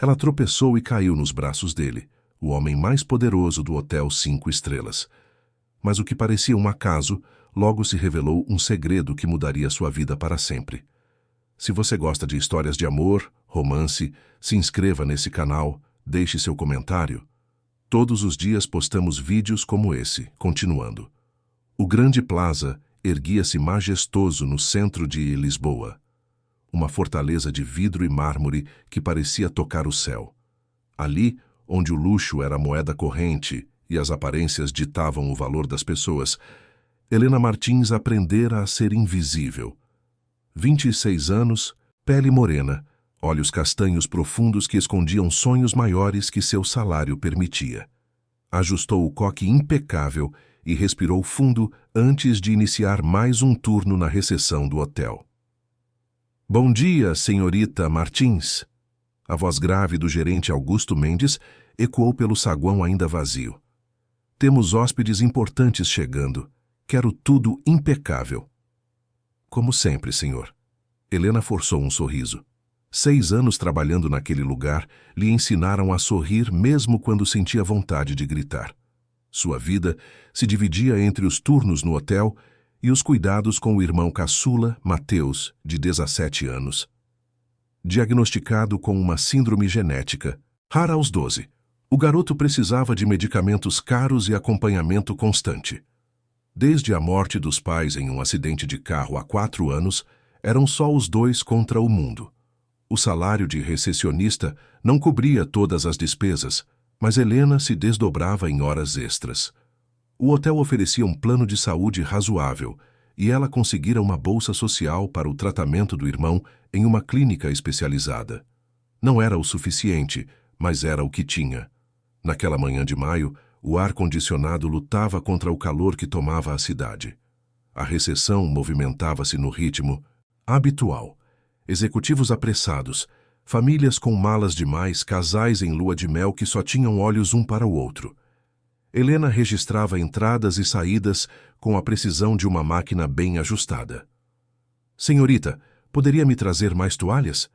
Ela tropeçou e caiu nos braços dele, o homem mais poderoso do Hotel 5 Estrelas. Mas o que parecia um acaso, logo se revelou um segredo que mudaria sua vida para sempre. Se você gosta de histórias de amor, romance, se inscreva nesse canal, deixe seu comentário. Todos os dias postamos vídeos como esse, continuando. O Grande Plaza erguia-se majestoso no centro de Lisboa. Uma fortaleza de vidro e mármore que parecia tocar o céu. Ali, onde o luxo era a moeda corrente e as aparências ditavam o valor das pessoas, Helena Martins aprendera a ser invisível. 26 anos, pele morena, olhos castanhos profundos que escondiam sonhos maiores que seu salário permitia. Ajustou o coque impecável e respirou fundo antes de iniciar mais um turno na recepção do hotel. Bom dia, senhorita Martins. A voz grave do gerente Augusto Mendes ecoou pelo saguão ainda vazio. Temos hóspedes importantes chegando. Quero tudo impecável. Como sempre, senhor. Helena forçou um sorriso. 6 anos trabalhando naquele lugar lhe ensinaram a sorrir mesmo quando sentia vontade de gritar. Sua vida se dividia entre os turnos no hotel e os cuidados com o irmão caçula, Mateus, de 17 anos. Diagnosticado com uma síndrome genética, rara aos 12, o garoto precisava de medicamentos caros e acompanhamento constante. Desde a morte dos pais em um acidente de carro há 4 anos, eram só os dois contra o mundo. O salário de recepcionista não cobria todas as despesas, mas Helena se desdobrava em horas extras. O hotel oferecia um plano de saúde razoável e ela conseguira uma bolsa social para o tratamento do irmão em uma clínica especializada. Não era o suficiente, mas era o que tinha. Naquela manhã de maio, o ar-condicionado lutava contra o calor que tomava a cidade. A recepção movimentava-se no ritmo habitual. Executivos apressados, famílias com malas demais, casais em lua de mel que só tinham olhos um para o outro. Helena registrava entradas e saídas com a precisão de uma máquina bem ajustada. Senhorita, poderia me trazer mais toalhas?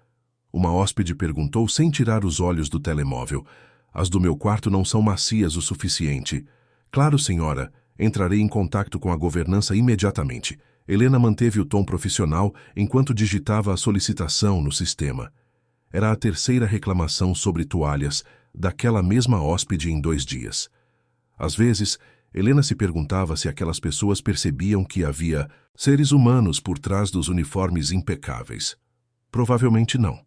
Uma hóspede perguntou sem tirar os olhos do telemóvel. As do meu quarto não são macias o suficiente. Claro, senhora, entrarei em contato com a governança imediatamente. Helena manteve o tom profissional enquanto digitava a solicitação no sistema. Era a terceira reclamação sobre toalhas daquela mesma hóspede em 2 dias. Às vezes, Helena se perguntava se aquelas pessoas percebiam que havia seres humanos por trás dos uniformes impecáveis. Provavelmente não.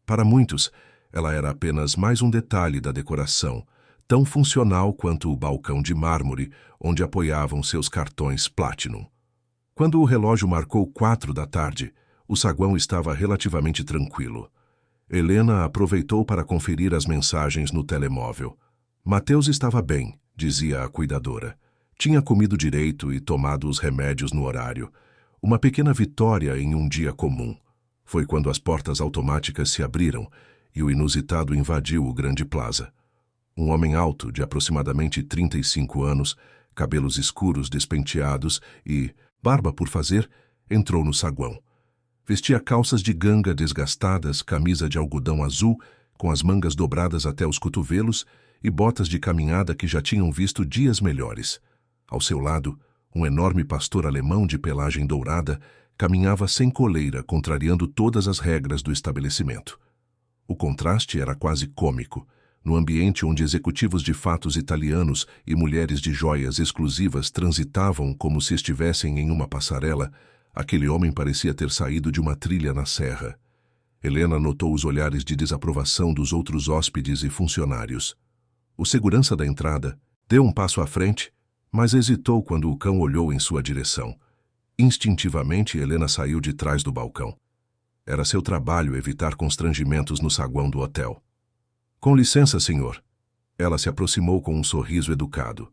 Para muitos, ela era apenas mais um detalhe da decoração, tão funcional quanto o balcão de mármore onde apoiavam seus cartões Platinum. Quando o relógio marcou 4 da tarde, o saguão estava relativamente tranquilo. Helena aproveitou para conferir as mensagens no telemóvel. Mateus estava bem, dizia a cuidadora. Tinha comido direito e tomado os remédios no horário. Uma pequena vitória em um dia comum. Foi quando as portas automáticas se abriram e o inusitado invadiu o Grande Plaza. Um homem alto, de aproximadamente 35 anos, cabelos escuros despenteados e barba por fazer, entrou no saguão. Vestia calças de ganga desgastadas, camisa de algodão azul, com as mangas dobradas até os cotovelos e botas de caminhada que já tinham visto dias melhores. Ao seu lado, um enorme pastor alemão de pelagem dourada caminhava sem coleira, contrariando todas as regras do estabelecimento. O contraste era quase cômico. No ambiente onde executivos de fatos italianos e mulheres de joias exclusivas transitavam como se estivessem em uma passarela, aquele homem parecia ter saído de uma trilha na serra. Helena notou os olhares de desaprovação dos outros hóspedes e funcionários. O segurança da entrada deu um passo à frente, mas hesitou quando o cão olhou em sua direção. Instintivamente, Helena saiu de trás do balcão. Era seu trabalho evitar constrangimentos no saguão do hotel. Com licença, senhor. Ela se aproximou com um sorriso educado.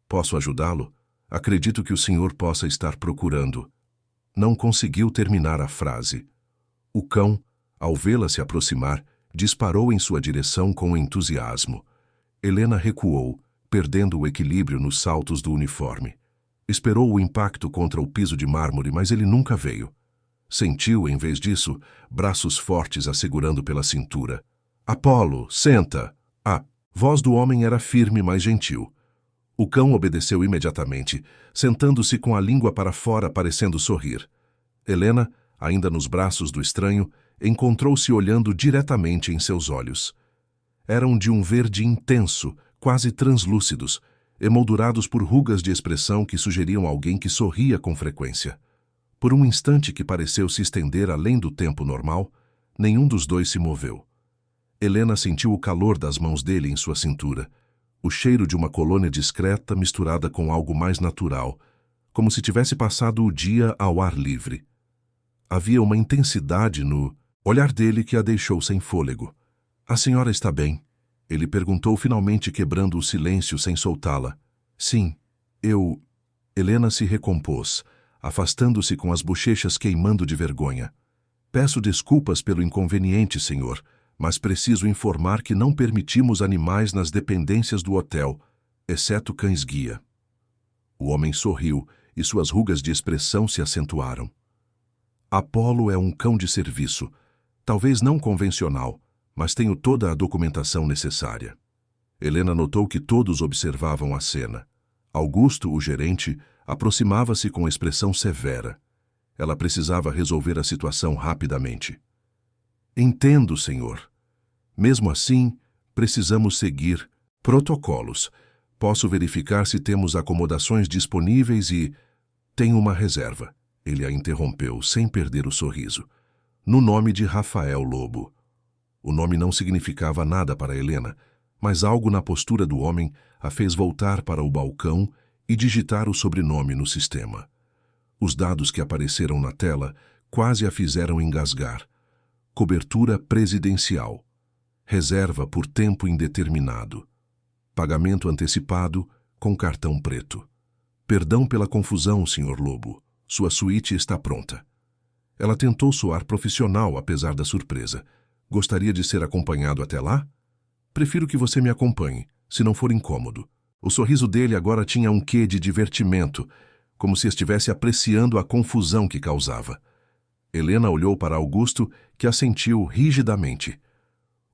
Posso ajudá-lo? Acredito que o senhor possa estar procurando. Não conseguiu terminar a frase. O cão, ao vê-la se aproximar, disparou em sua direção com entusiasmo. Helena recuou, perdendo o equilíbrio nos saltos do uniforme. Esperou o impacto contra o piso de mármore, mas ele nunca veio. Sentiu, em vez disso, braços fortes a segurando pela cintura. Apolo, senta! A voz do homem era firme, mas gentil. O cão obedeceu imediatamente, sentando-se com a língua para fora, parecendo sorrir. Helena, ainda nos braços do estranho, encontrou-se olhando diretamente em seus olhos. Eram de um verde intenso, quase translúcidos, emoldurados por rugas de expressão que sugeriam alguém que sorria com frequência. Por um instante que pareceu se estender além do tempo normal, nenhum dos dois se moveu. Helena sentiu o calor das mãos dele em sua cintura, o cheiro de uma colônia discreta misturada com algo mais natural, como se tivesse passado o dia ao ar livre. Havia uma intensidade no olhar dele que a deixou sem fôlego. A senhora está bem? Ele perguntou, finalmente quebrando o silêncio sem soltá-la. Sim, eu... Helena se recompôs, afastando-se com as bochechas queimando de vergonha. Peço desculpas pelo inconveniente, senhor, mas preciso informar que não permitimos animais nas dependências do hotel, exceto cães-guia. O homem sorriu e suas rugas de expressão se acentuaram. Apolo é um cão de serviço, talvez não convencional, mas tenho toda a documentação necessária. Helena notou que todos observavam a cena. Augusto, o gerente, aproximava-se com expressão severa. Ela precisava resolver a situação rapidamente. Entendo, senhor. Mesmo assim, precisamos seguir protocolos. Posso verificar se temos acomodações disponíveis e... Tenho uma reserva. Ele a interrompeu, sem perder o sorriso. No nome de Rafael Lobo. O nome não significava nada para Helena, mas algo na postura do homem a fez voltar para o balcão e digitar o sobrenome no sistema. Os dados que apareceram na tela quase a fizeram engasgar. Cobertura presidencial. Reserva por tempo indeterminado. Pagamento antecipado com cartão preto. Perdão pela confusão, Sr. Lobo. Sua suíte está pronta. Ela tentou soar profissional, apesar da surpresa. Gostaria de ser acompanhado até lá? Prefiro que você me acompanhe, se não for incômodo. O sorriso dele agora tinha um quê de divertimento, como se estivesse apreciando a confusão que causava. Helena olhou para Augusto, que assentiu rigidamente.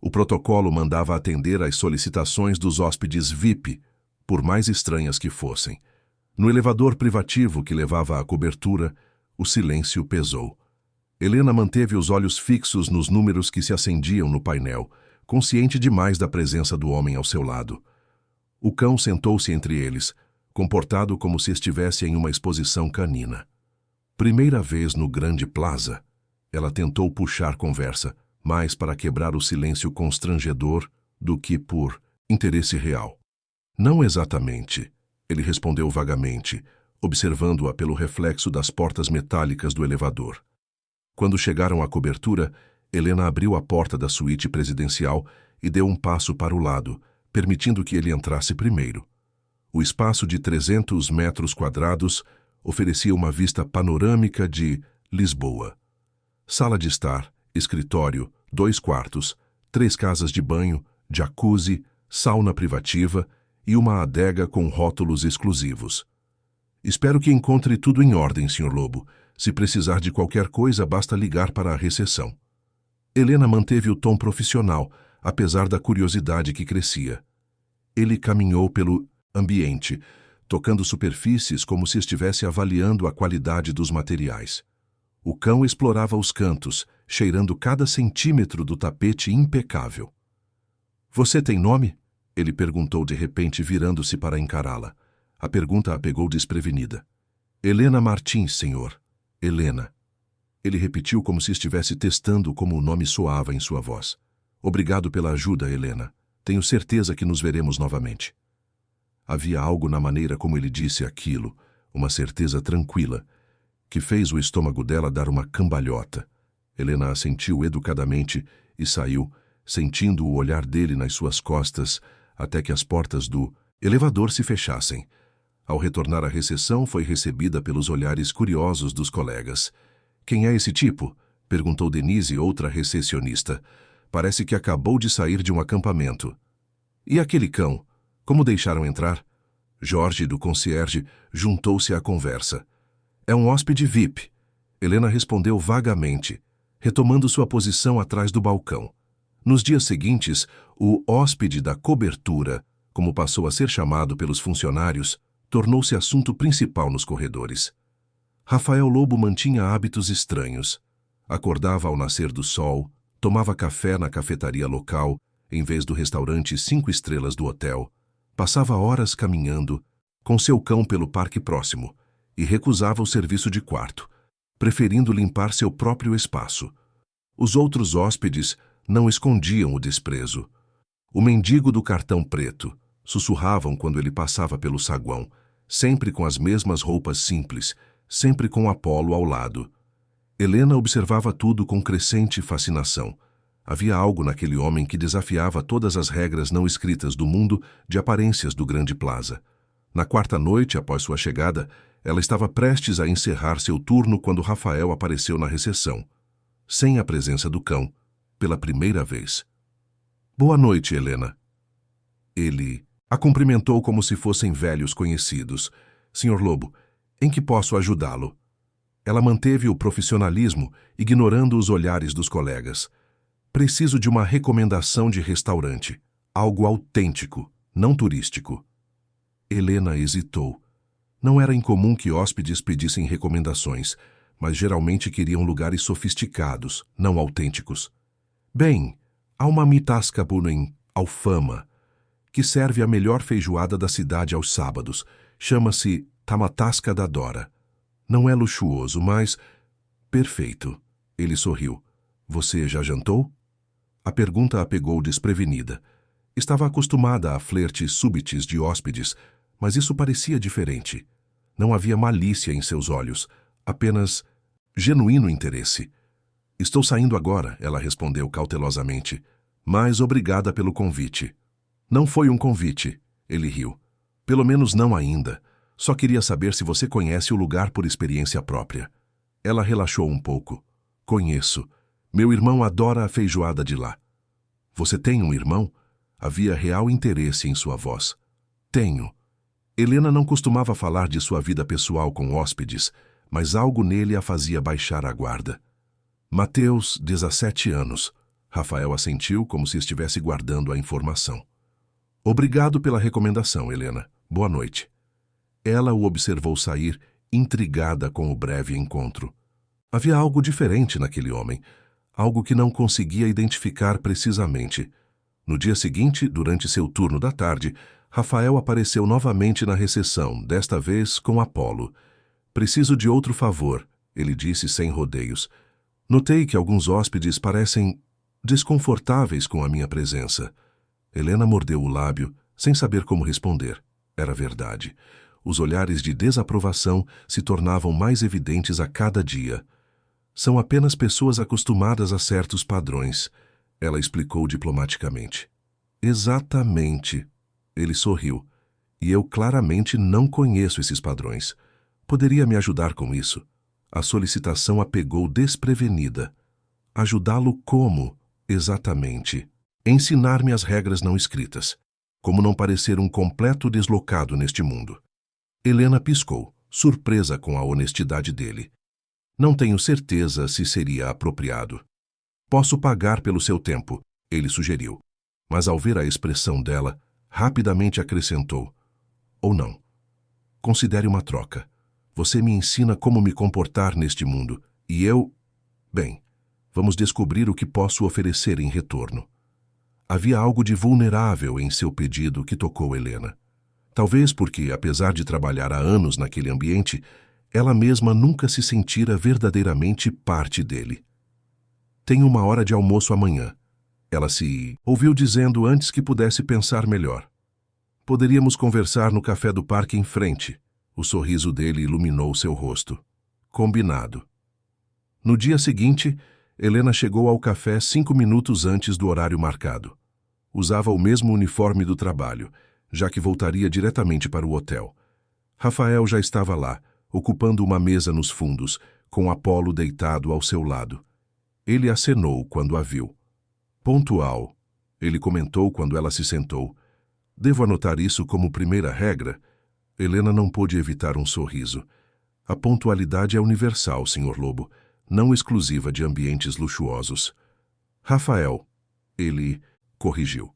O protocolo mandava atender às solicitações dos hóspedes VIP, por mais estranhas que fossem. No elevador privativo que levava à cobertura, o silêncio pesou. Helena manteve os olhos fixos nos números que se acendiam no painel, consciente demais da presença do homem ao seu lado. O cão sentou-se entre eles, comportado como se estivesse em uma exposição canina. Primeira vez no Grande Plaza, ela tentou puxar conversa, mais para quebrar o silêncio constrangedor do que por interesse real. Não exatamente, ele respondeu vagamente, observando-a pelo reflexo das portas metálicas do elevador. Quando chegaram à cobertura, Helena abriu a porta da suíte presidencial e deu um passo para o lado, permitindo que ele entrasse primeiro. O espaço de 300 metros quadrados oferecia uma vista panorâmica de Lisboa. Sala de estar, escritório, 2 quartos, 3 casas de banho, jacuzzi, sauna privativa e uma adega com rótulos exclusivos. Espero que encontre tudo em ordem, Sr. Lobo. Se precisar de qualquer coisa, basta ligar para a recepção. Helena manteve o tom profissional, apesar da curiosidade que crescia. Ele caminhou pelo ambiente, tocando superfícies como se estivesse avaliando a qualidade dos materiais. O cão explorava os cantos, cheirando cada centímetro do tapete impecável. Você tem nome? Ele perguntou de repente, virando-se para encará-la. A pergunta a pegou desprevenida. Helena Martins, senhor. Helena. Ele repetiu como se estivesse testando como o nome soava em sua voz. Obrigado pela ajuda, Helena. Tenho certeza que nos veremos novamente. Havia algo na maneira como ele disse aquilo, uma certeza tranquila, que fez o estômago dela dar uma cambalhota. Helena assentiu educadamente e saiu, sentindo o olhar dele nas suas costas, até que as portas do elevador se fechassem. Ao retornar à recepção, foi recebida pelos olhares curiosos dos colegas. Quem é esse tipo? Perguntou Denise, outra recepcionista. Parece que acabou de sair de um acampamento. E aquele cão? Como deixaram entrar? Jorge, do concierge, juntou-se à conversa. É um hóspede VIP. Helena respondeu vagamente, retomando sua posição atrás do balcão. Nos dias seguintes, o hóspede da cobertura, como passou a ser chamado pelos funcionários, tornou-se assunto principal nos corredores. Rafael Lobo mantinha hábitos estranhos. Acordava ao nascer do sol, tomava café na cafetaria local, em vez do restaurante 5 estrelas do hotel, passava horas caminhando, com seu cão pelo parque próximo, e recusava o serviço de quarto, preferindo limpar seu próprio espaço. Os outros hóspedes não escondiam o desprezo. O mendigo do cartão preto sussurravam quando ele passava pelo saguão, sempre com as mesmas roupas simples, sempre com Apolo ao lado. Helena observava tudo com crescente fascinação. Havia algo naquele homem que desafiava todas as regras não escritas do mundo de aparências do grande plaza. Na quarta noite, após sua chegada, ela estava prestes a encerrar seu turno quando Rafael apareceu na recepção, sem a presença do cão, pela primeira vez. Boa noite, Helena. Ele a cumprimentou como se fossem velhos conhecidos. Senhor Lobo, em que posso ajudá-lo? Ela manteve o profissionalismo, ignorando os olhares dos colegas. Preciso de uma recomendação de restaurante. Algo autêntico, não turístico. Helena hesitou. Não era incomum que hóspedes pedissem recomendações, mas geralmente queriam lugares sofisticados, não autênticos. Bem, há uma mitascabu em Alfama, que serve a melhor feijoada da cidade aos sábados. Chama-se Tamatasca da Dora. Não é luxuoso, mas... Perfeito. Ele sorriu. Você já jantou? A pergunta a pegou desprevenida. Estava acostumada a flertes súbitos de hóspedes, mas isso parecia diferente. Não havia malícia em seus olhos, apenas genuíno interesse. Estou saindo agora, ela respondeu cautelosamente, mas obrigada pelo convite. Não foi um convite, ele riu. Pelo menos não ainda. Só queria saber se você conhece o lugar por experiência própria. Ela relaxou um pouco. Conheço. Meu irmão adora a feijoada de lá. Você tem um irmão? Havia real interesse em sua voz. Tenho. Helena não costumava falar de sua vida pessoal com hóspedes, mas algo nele a fazia baixar a guarda. Mateus, 17 anos. Rafael assentiu como se estivesse guardando a informação. Obrigado pela recomendação, Helena. Boa noite. Ela o observou sair, intrigada com o breve encontro. Havia algo diferente naquele homem, algo que não conseguia identificar precisamente. No dia seguinte, durante seu turno da tarde, Rafael apareceu novamente na recepção, desta vez com Apolo. Preciso de outro favor, ele disse sem rodeios. Notei que alguns hóspedes parecem desconfortáveis com a minha presença. Helena mordeu o lábio, sem saber como responder. Era verdade. Os olhares de desaprovação se tornavam mais evidentes a cada dia. São apenas pessoas acostumadas a certos padrões, ela explicou diplomaticamente. Exatamente. Ele sorriu. E eu claramente não conheço esses padrões. Poderia me ajudar com isso? A solicitação a pegou desprevenida. Ajudá-lo como, exatamente? Ensinar-me as regras não escritas. Como não parecer um completo deslocado neste mundo. Helena piscou, surpresa com a honestidade dele. Não tenho certeza se seria apropriado. Posso pagar pelo seu tempo, ele sugeriu. Mas ao ver a expressão dela, rapidamente acrescentou. Ou não. Considere uma troca. Você me ensina como me comportar neste mundo, e eu... Bem, vamos descobrir o que posso oferecer em retorno. Havia algo de vulnerável em seu pedido que tocou Helena. Talvez porque, apesar de trabalhar há anos naquele ambiente, ela mesma nunca se sentira verdadeiramente parte dele. Tenho uma hora de almoço amanhã. Ela se ouviu dizendo antes que pudesse pensar melhor. Poderíamos conversar no café do parque em frente. O sorriso dele iluminou seu rosto. Combinado. No dia seguinte, Helena chegou ao café 5 minutos antes do horário marcado. Usava o mesmo uniforme do trabalho, já que voltaria diretamente para o hotel. Rafael já estava lá, ocupando uma mesa nos fundos, com Apolo deitado ao seu lado. Ele acenou quando a viu. Pontual, ele comentou quando ela se sentou. Devo anotar isso como primeira regra? Helena não pôde evitar um sorriso. A pontualidade é universal, Sr. Lobo, não exclusiva de ambientes luxuosos. Rafael, Ele corrigiu.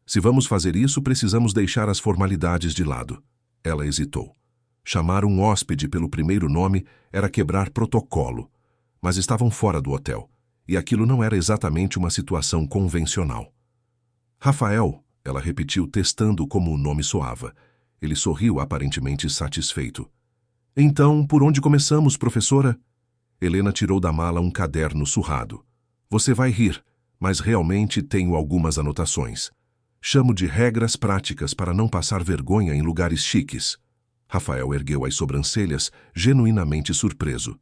Se vamos fazer isso, precisamos deixar as formalidades de lado. Ela hesitou. Chamar um hóspede pelo primeiro nome era quebrar protocolo, mas estavam fora do hotel, e aquilo não era exatamente uma situação convencional. Rafael, ela repetiu, testando como o nome soava. Ele sorriu, aparentemente satisfeito. Então, por onde começamos, professora? Helena tirou da mala um caderno surrado. Você vai rir, mas realmente tenho algumas anotações. Chamo de regras práticas para não passar vergonha em lugares chiques. Rafael ergueu as sobrancelhas, genuinamente surpreso.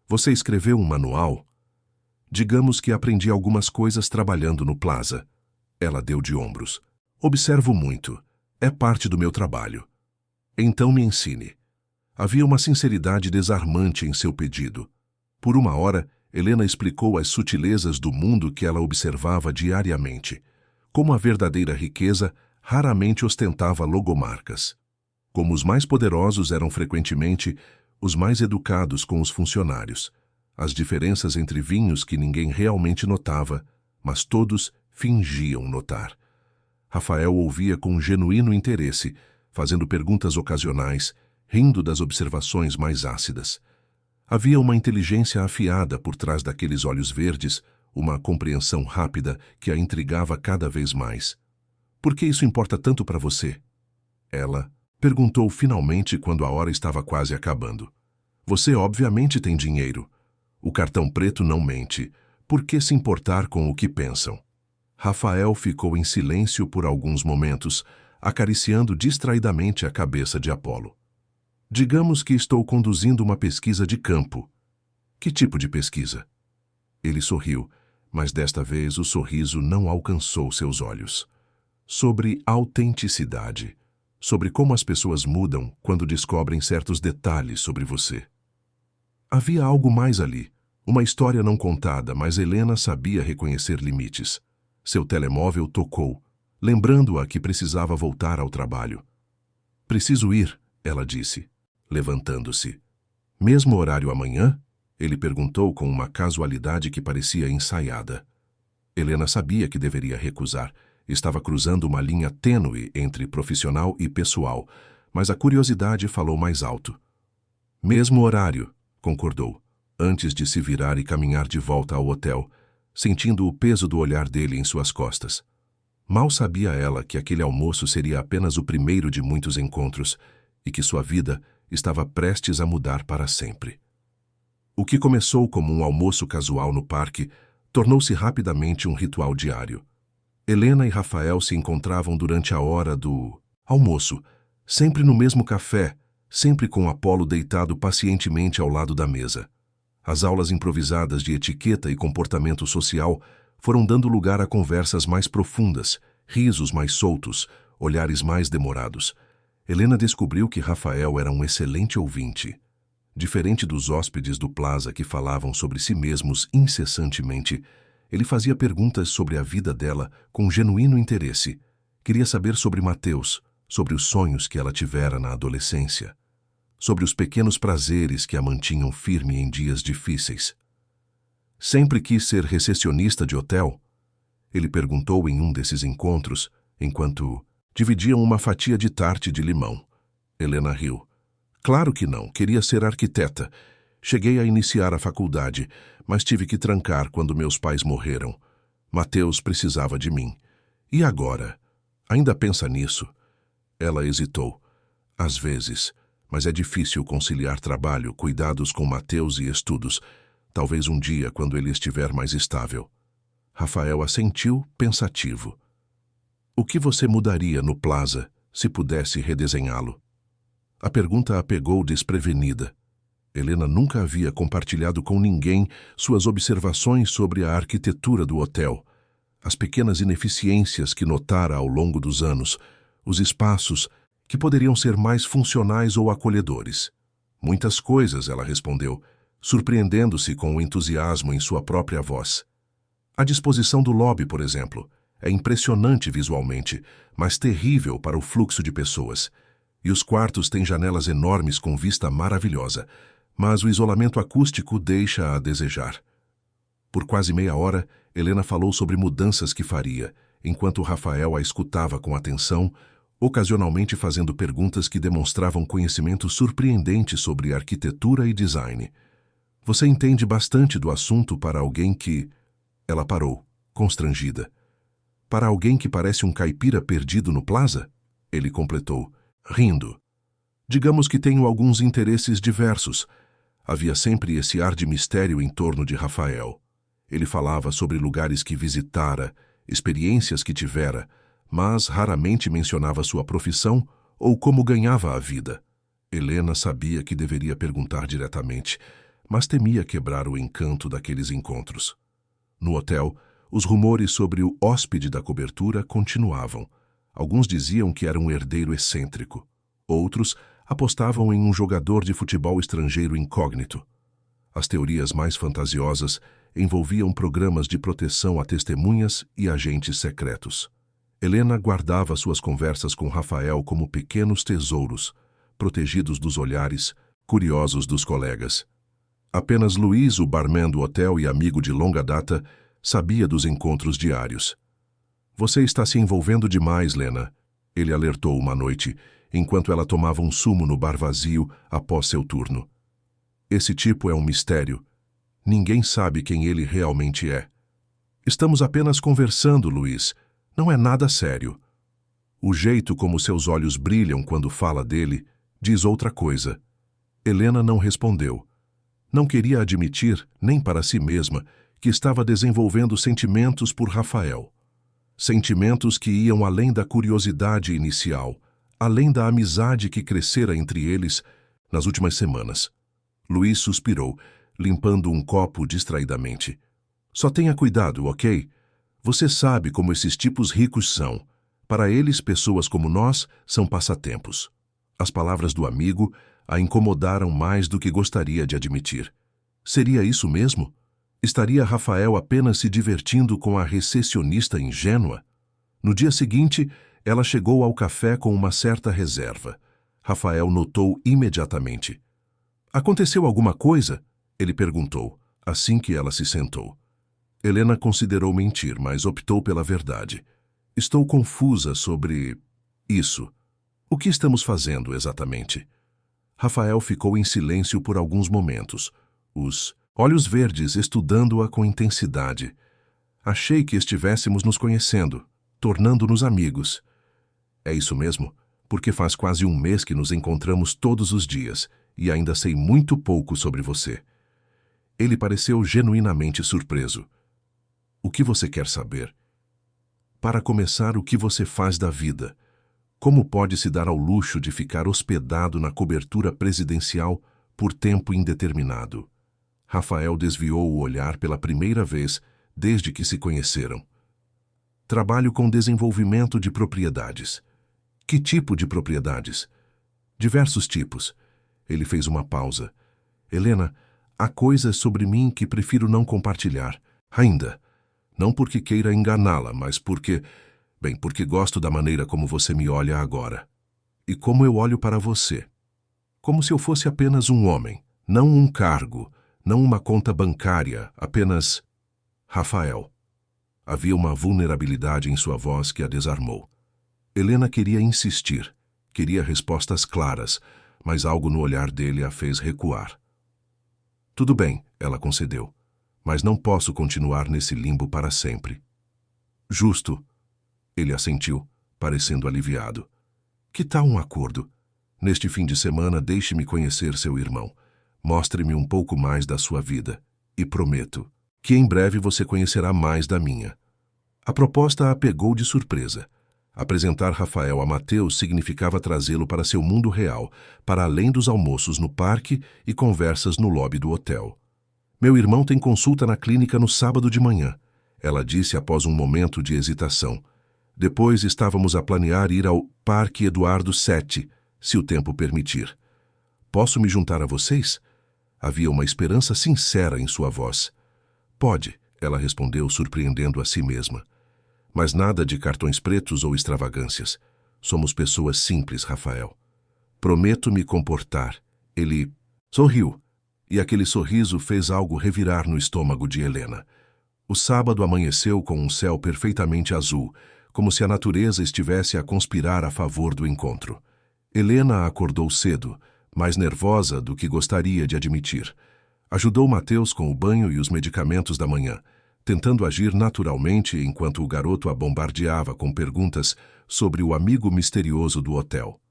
Você escreveu um manual? Digamos que aprendi algumas coisas trabalhando no Plaza. Ela deu de ombros. Observo muito. É parte do meu trabalho. Então me ensine. Havia uma sinceridade desarmante em seu pedido. Por uma hora, Helena explicou as sutilezas do mundo que ela observava diariamente. Como a verdadeira riqueza raramente ostentava logomarcas. Como os mais poderosos eram frequentemente os mais educados com os funcionários. As diferenças entre vinhos que ninguém realmente notava, mas todos fingiam notar. Rafael ouvia com genuíno interesse, fazendo perguntas ocasionais, rindo das observações mais ácidas. Havia uma inteligência afiada por trás daqueles olhos verdes, uma compreensão rápida que a intrigava cada vez mais. Por que isso importa tanto para você? Ela perguntou finalmente quando a hora estava quase acabando. Você obviamente tem dinheiro. O cartão preto não mente. Por que se importar com o que pensam? Rafael ficou em silêncio por alguns momentos, acariciando distraidamente a cabeça de Apolo. Digamos que estou conduzindo uma pesquisa de campo. Que tipo de pesquisa? Ele sorriu, mas desta vez o sorriso não alcançou seus olhos. Sobre autenticidade. Sobre como as pessoas mudam quando descobrem certos detalhes sobre você. Havia algo mais ali. Uma história não contada, mas Helena sabia reconhecer limites. Seu telemóvel tocou, lembrando-a que precisava voltar ao trabalho. Preciso ir, ela disse, levantando-se. Mesmo horário amanhã? Ele perguntou com uma casualidade que parecia ensaiada. Helena sabia que deveria recusar. Estava cruzando uma linha tênue entre profissional e pessoal, mas a curiosidade falou mais alto. Mesmo horário, concordou, antes de se virar e caminhar de volta ao hotel, sentindo o peso do olhar dele em suas costas. Mal sabia ela que aquele almoço seria apenas o primeiro de muitos encontros e que sua vida estava prestes a mudar para sempre. O que começou como um almoço casual no parque tornou-se rapidamente um ritual diário. Helena e Rafael se encontravam durante a hora do almoço, sempre no mesmo café, sempre com Apolo deitado pacientemente ao lado da mesa. As aulas improvisadas de etiqueta e comportamento social foram dando lugar a conversas mais profundas, risos mais soltos, olhares mais demorados. Helena descobriu que Rafael era um excelente ouvinte. Diferente dos hóspedes do Plaza que falavam sobre si mesmos incessantemente, ele fazia perguntas sobre a vida dela com genuíno interesse. Queria saber sobre Mateus, sobre os sonhos que ela tivera na adolescência, sobre os pequenos prazeres que a mantinham firme em dias difíceis. Sempre quis ser recepcionista de hotel? Ele perguntou em um desses encontros, enquanto dividiam uma fatia de tarte de limão. Helena riu. Claro que não, queria ser arquiteta. Cheguei a iniciar a faculdade, mas tive que trancar quando meus pais morreram. Mateus precisava de mim. E agora? Ainda pensa nisso? Ela hesitou. Às vezes, mas é difícil conciliar trabalho, cuidados com Mateus e estudos. Talvez um dia, quando ele estiver mais estável. Rafael assentiu, pensativo. O que você mudaria no Plaza, se pudesse redesenhá-lo? A pergunta a pegou desprevenida. Helena nunca havia compartilhado com ninguém suas observações sobre a arquitetura do hotel, as pequenas ineficiências que notara ao longo dos anos, os espaços que poderiam ser mais funcionais ou acolhedores. Muitas coisas, ela respondeu, surpreendendo-se com o entusiasmo em sua própria voz. A disposição do lobby, por exemplo, é impressionante visualmente, mas terrível para o fluxo de pessoas. E os quartos têm janelas enormes com vista maravilhosa, mas o isolamento acústico deixa a desejar. Por quase meia hora, Helena falou sobre mudanças que faria, enquanto Rafael a escutava com atenção, ocasionalmente fazendo perguntas que demonstravam conhecimento surpreendente sobre arquitetura e design. Você entende bastante do assunto para alguém que... Ela parou, constrangida. Para alguém que parece um caipira perdido no Plaza? Ele completou, rindo. Digamos que tenho alguns interesses diversos. Havia sempre esse ar de mistério em torno de Rafael. Ele falava sobre lugares que visitara, experiências que tivera, mas raramente mencionava sua profissão ou como ganhava a vida. Helena sabia que deveria perguntar diretamente, mas temia quebrar o encanto daqueles encontros. No hotel, os rumores sobre o hóspede da cobertura continuavam. Alguns diziam que era um herdeiro excêntrico. Outros apostavam em um jogador de futebol estrangeiro incógnito. As teorias mais fantasiosas envolviam programas de proteção a testemunhas e agentes secretos. Helena guardava suas conversas com Rafael como pequenos tesouros, protegidos dos olhares curiosos dos colegas. Apenas Luiz, o barman do hotel e amigo de longa data, sabia dos encontros diários. Você está se envolvendo demais, Lena, ele alertou uma noite, enquanto ela tomava um sumo no bar vazio após seu turno. Esse tipo é um mistério. Ninguém sabe quem ele realmente é. Estamos apenas conversando, Luiz. Não é nada sério. O jeito como seus olhos brilham quando fala dele diz outra coisa. Helena não respondeu. Não queria admitir, nem para si mesma, que estava desenvolvendo sentimentos por Rafael. Sentimentos que iam além da curiosidade inicial, além da amizade que crescera entre eles nas últimas semanas. Luiz suspirou, limpando um copo distraidamente. Só tenha cuidado, ok? Você sabe como esses tipos ricos são. Para eles, pessoas como nós são passatempos. As palavras do amigo a incomodaram mais do que gostaria de admitir. Seria isso mesmo? Estaria Rafael apenas se divertindo com a recepcionista ingênua? No dia seguinte, ela chegou ao café com uma certa reserva. Rafael notou imediatamente. Aconteceu alguma coisa? Ele perguntou, assim que ela se sentou. Helena considerou mentir, mas optou pela verdade. Estou confusa sobre... isso. O que estamos fazendo exatamente? Rafael ficou em silêncio por alguns momentos, os olhos verdes estudando-a com intensidade. Achei que estivéssemos nos conhecendo, tornando-nos amigos. É isso mesmo, porque faz quase um mês que nos encontramos todos os dias e ainda sei muito pouco sobre você. Ele pareceu genuinamente surpreso. O que você quer saber? Para começar, o que você faz da vida? Como pode se dar ao luxo de ficar hospedado na cobertura presidencial por tempo indeterminado? Rafael desviou o olhar pela primeira vez desde que se conheceram. Trabalho com desenvolvimento de propriedades. Que tipo de propriedades? Diversos tipos. Ele fez uma pausa. Helena, há coisas sobre mim que prefiro não compartilhar. Ainda. Não porque queira enganá-la, mas porque... porque gosto da maneira como você me olha agora. E como eu olho para você. Como se eu fosse apenas um homem, não um cargo, não uma conta bancária, apenas... Rafael. Havia uma vulnerabilidade em sua voz que a desarmou. Helena queria insistir, queria respostas claras, mas algo no olhar dele a fez recuar. Tudo bem, ela concedeu, mas não posso continuar nesse limbo para sempre. Justo. Ele assentiu, parecendo aliviado. Que tal um acordo? Neste fim de semana, deixe-me conhecer seu irmão. Mostre-me um pouco mais da sua vida. E prometo que em breve você conhecerá mais da minha. A proposta a pegou de surpresa. Apresentar Rafael a Mateus significava trazê-lo para seu mundo real, para além dos almoços no parque e conversas no lobby do hotel. Meu irmão tem consulta na clínica no sábado de manhã, ela disse após um momento de hesitação. Depois estávamos a planear ir ao Parque Eduardo VII, se o tempo permitir. Posso me juntar a vocês? Havia uma esperança sincera em sua voz. Pode, ela respondeu, surpreendendo a si mesma. Mas nada de cartões pretos ou extravagâncias. Somos pessoas simples, Rafael. Prometo me comportar. Ele sorriu, e aquele sorriso fez algo revirar no estômago de Helena. O sábado amanheceu com um céu perfeitamente azul, como se a natureza estivesse a conspirar a favor do encontro. Helena acordou cedo, mais nervosa do que gostaria de admitir. Ajudou Mateus com o banho e os medicamentos da manhã, tentando agir naturalmente enquanto o garoto a bombardeava com perguntas sobre o amigo misterioso do hotel.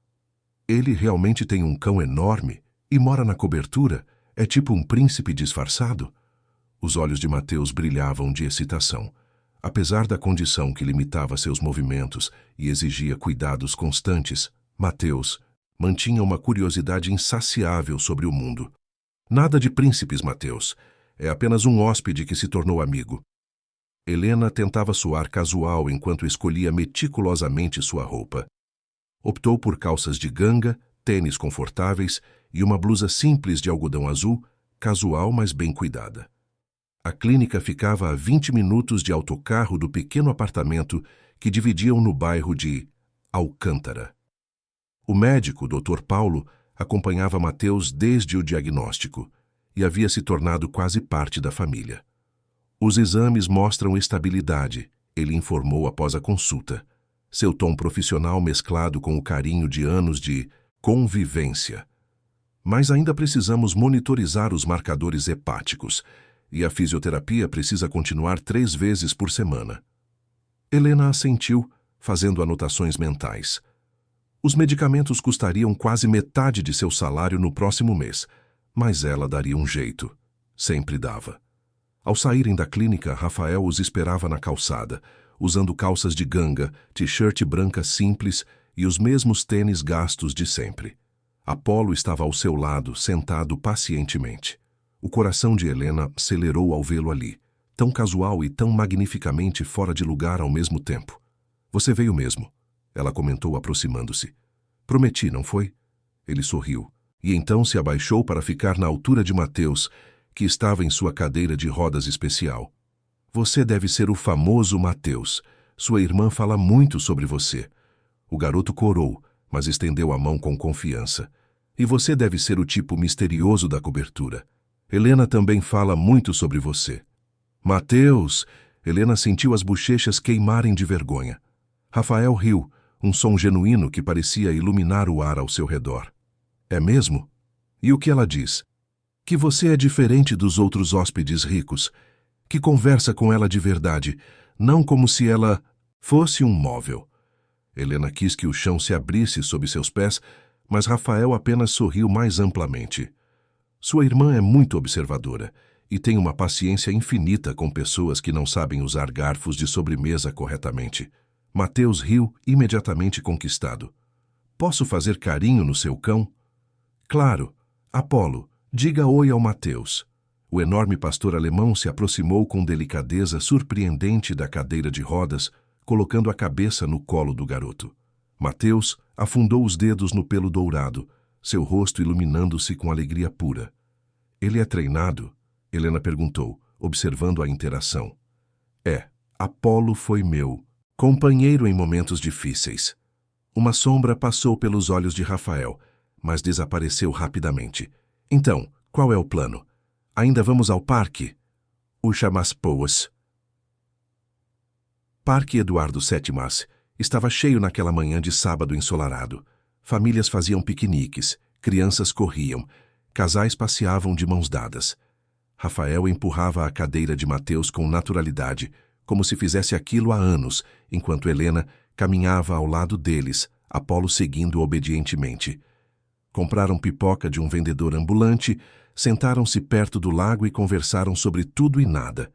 Ele realmente tem um cão enorme e mora na cobertura? É tipo um príncipe disfarçado? Os olhos de Mateus brilhavam de excitação. Apesar da condição que limitava seus movimentos e exigia cuidados constantes, Mateus mantinha uma curiosidade insaciável sobre o mundo. Nada de príncipes, Mateus. É apenas um hóspede que se tornou amigo. Helena tentava soar casual enquanto escolhia meticulosamente sua roupa. Optou por calças de ganga, tênis confortáveis e uma blusa simples de algodão azul, casual mas bem cuidada. A clínica ficava a 20 minutos de autocarro do pequeno apartamento que dividiam no bairro de Alcântara. O médico, Dr. Paulo, acompanhava Mateus desde o diagnóstico e havia se tornado quase parte da família. Os exames mostram estabilidade, ele informou após a consulta, seu tom profissional mesclado com o carinho de anos de convivência. Mas ainda precisamos monitorizar os marcadores hepáticos e a fisioterapia precisa continuar 3 vezes por semana. Helena assentiu, fazendo anotações mentais. Os medicamentos custariam quase metade de seu salário no próximo mês, mas ela daria um jeito. Sempre dava. Ao saírem da clínica, Rafael os esperava na calçada, usando calças de ganga, t-shirt branca simples e os mesmos tênis gastos de sempre. Apolo estava ao seu lado, sentado pacientemente. O coração de Helena acelerou ao vê-lo ali, tão casual e tão magnificamente fora de lugar ao mesmo tempo. Você veio mesmo, ela comentou aproximando-se. Prometi, não foi? Ele sorriu, e então se abaixou para ficar na altura de Mateus, que estava em sua cadeira de rodas especial. Você deve ser o famoso Mateus. Sua irmã fala muito sobre você. O garoto corou, mas estendeu a mão com confiança. E você deve ser o tipo misterioso da cobertura. Helena também fala muito sobre você. Mateus! Helena sentiu as bochechas queimarem de vergonha. Rafael riu, um som genuíno que parecia iluminar o ar ao seu redor. É mesmo? E o que ela diz? Que você é diferente dos outros hóspedes ricos, que conversa com ela de verdade, não como se ela fosse um móvel. Helena quis que o chão se abrisse sob seus pés, mas Rafael apenas sorriu mais amplamente. Sua irmã é muito observadora e tem uma paciência infinita com pessoas que não sabem usar garfos de sobremesa corretamente. Mateus riu imediatamente conquistado. Posso fazer carinho no seu cão? Claro. Apolo, diga oi ao Mateus. O enorme pastor alemão se aproximou com delicadeza surpreendente da cadeira de rodas, colocando a cabeça no colo do garoto. Mateus afundou os dedos no pelo dourado, seu rosto iluminando-se com alegria pura. Ele é treinado? Helena perguntou, observando a interação. É, Apolo foi meu companheiro em momentos difíceis. Uma sombra passou pelos olhos de Rafael, mas desapareceu rapidamente. Então, qual é o plano? Ainda vamos ao parque? O Chamaspoas. Parque Eduardo VII estava cheio naquela manhã de sábado ensolarado. Famílias faziam piqueniques, crianças corriam, casais passeavam de mãos dadas. Rafael empurrava a cadeira de Mateus com naturalidade, como se fizesse aquilo há anos, enquanto Helena caminhava ao lado deles, Apolo seguindo obedientemente. Compraram pipoca de um vendedor ambulante, sentaram-se perto do lago e conversaram sobre tudo e nada.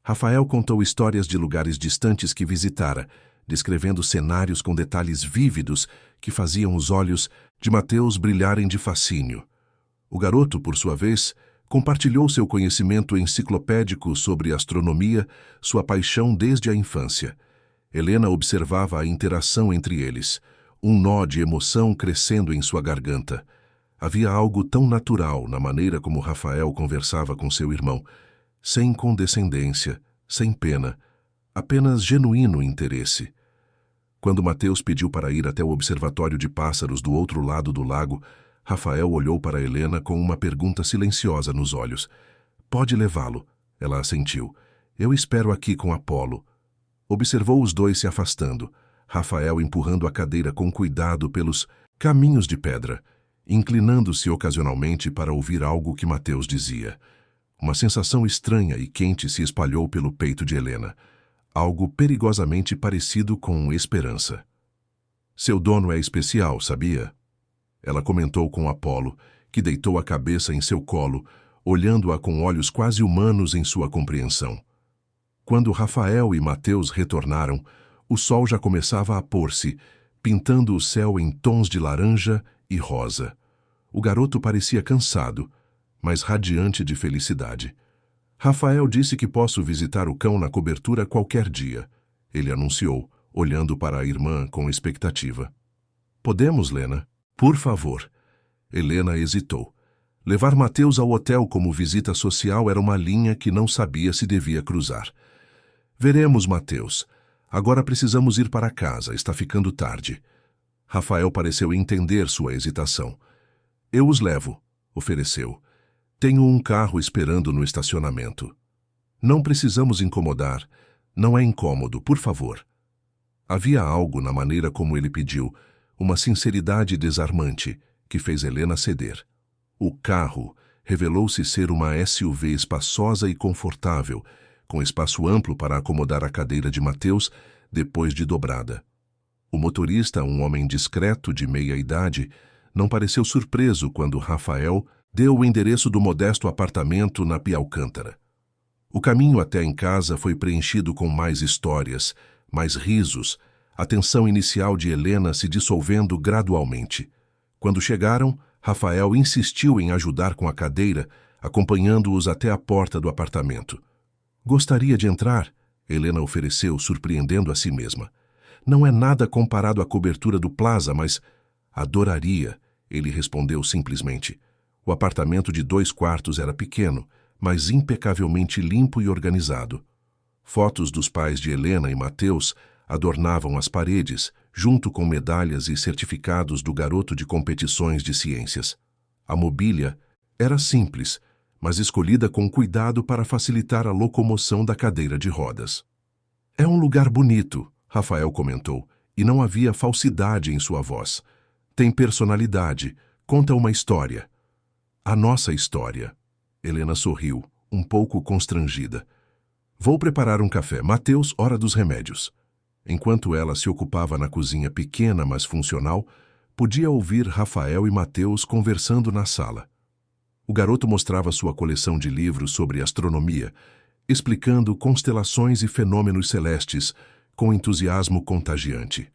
Rafael contou histórias de lugares distantes que visitara, descrevendo cenários com detalhes vívidos que faziam os olhos de Mateus brilharem de fascínio. O garoto, por sua vez, compartilhou seu conhecimento enciclopédico sobre astronomia, sua paixão desde a infância. Helena observava a interação entre eles, um nó de emoção crescendo em sua garganta. Havia algo tão natural na maneira como Rafael conversava com seu irmão, sem condescendência, sem pena, apenas genuíno interesse. Quando Mateus pediu para ir até o observatório de pássaros do outro lado do lago, Rafael olhou para Helena com uma pergunta silenciosa nos olhos. Pode levá-lo, ela assentiu. Eu espero aqui com Apolo. Observou os dois se afastando, Rafael empurrando a cadeira com cuidado pelos caminhos de pedra, inclinando-se ocasionalmente para ouvir algo que Mateus dizia. Uma sensação estranha e quente se espalhou pelo peito de Helena, algo perigosamente parecido com esperança. Seu dono é especial, sabia? Ela comentou com Apolo, que deitou a cabeça em seu colo, olhando-a com olhos quase humanos em sua compreensão. Quando Rafael e Mateus retornaram, o sol já começava a pôr-se, pintando o céu em tons de laranja e rosa. O garoto parecia cansado, mas radiante de felicidade. Rafael disse que posso visitar o cão na cobertura qualquer dia, ele anunciou, olhando para a irmã com expectativa. Podemos, Lena? Por favor. Helena hesitou. Levar Mateus ao hotel como visita social era uma linha que não sabia se devia cruzar. Veremos, Mateus. Agora precisamos ir para casa, está ficando tarde. Rafael pareceu entender sua hesitação. Eu os levo, ofereceu. Tenho um carro esperando no estacionamento. Não precisamos incomodar. Não é incômodo, por favor. Havia algo na maneira como ele pediu, uma sinceridade desarmante, que fez Helena ceder. O carro revelou-se ser uma SUV espaçosa e confortável, com espaço amplo para acomodar a cadeira de Mateus depois de dobrada. O motorista, um homem discreto de meia idade, não pareceu surpreso quando Rafael deu o endereço do modesto apartamento na Pia Alcântara. O caminho até em casa foi preenchido com mais histórias, mais risos, a tensão inicial de Helena se dissolvendo gradualmente. Quando chegaram, Rafael insistiu em ajudar com a cadeira, acompanhando-os até a porta do apartamento. Gostaria de entrar? Helena ofereceu, surpreendendo a si mesma. Não é nada comparado à cobertura do Plaza, mas adoraria, ele respondeu simplesmente. O apartamento de 2 quartos era pequeno, mas impecavelmente limpo e organizado. Fotos dos pais de Helena e Mateus adornavam as paredes, junto com medalhas e certificados do garoto de competições de ciências. A mobília era simples, mas escolhida com cuidado para facilitar a locomoção da cadeira de rodas. É um lugar bonito, Rafael comentou, e não havia falsidade em sua voz. Tem personalidade, conta uma história. A nossa história. Helena sorriu, um pouco constrangida. Vou preparar um café. Mateus, hora dos remédios. Enquanto ela se ocupava na cozinha pequena, mas funcional, podia ouvir Rafael e Mateus conversando na sala. O garoto mostrava sua coleção de livros sobre astronomia, explicando constelações e fenômenos celestes com entusiasmo contagiante.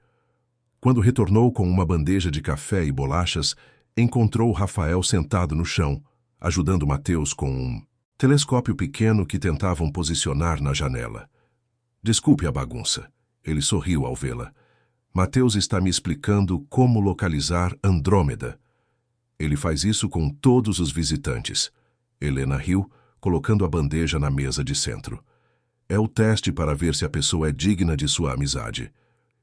Quando retornou com uma bandeja de café e bolachas, encontrou Rafael sentado no chão, ajudando Mateus com um telescópio pequeno que tentavam posicionar na janela. Desculpe a bagunça. Ele sorriu ao vê-la. Mateus está me explicando como localizar Andrômeda. Ele faz isso com todos os visitantes. Helena riu, colocando a bandeja na mesa de centro. É o teste para ver se a pessoa é digna de sua amizade.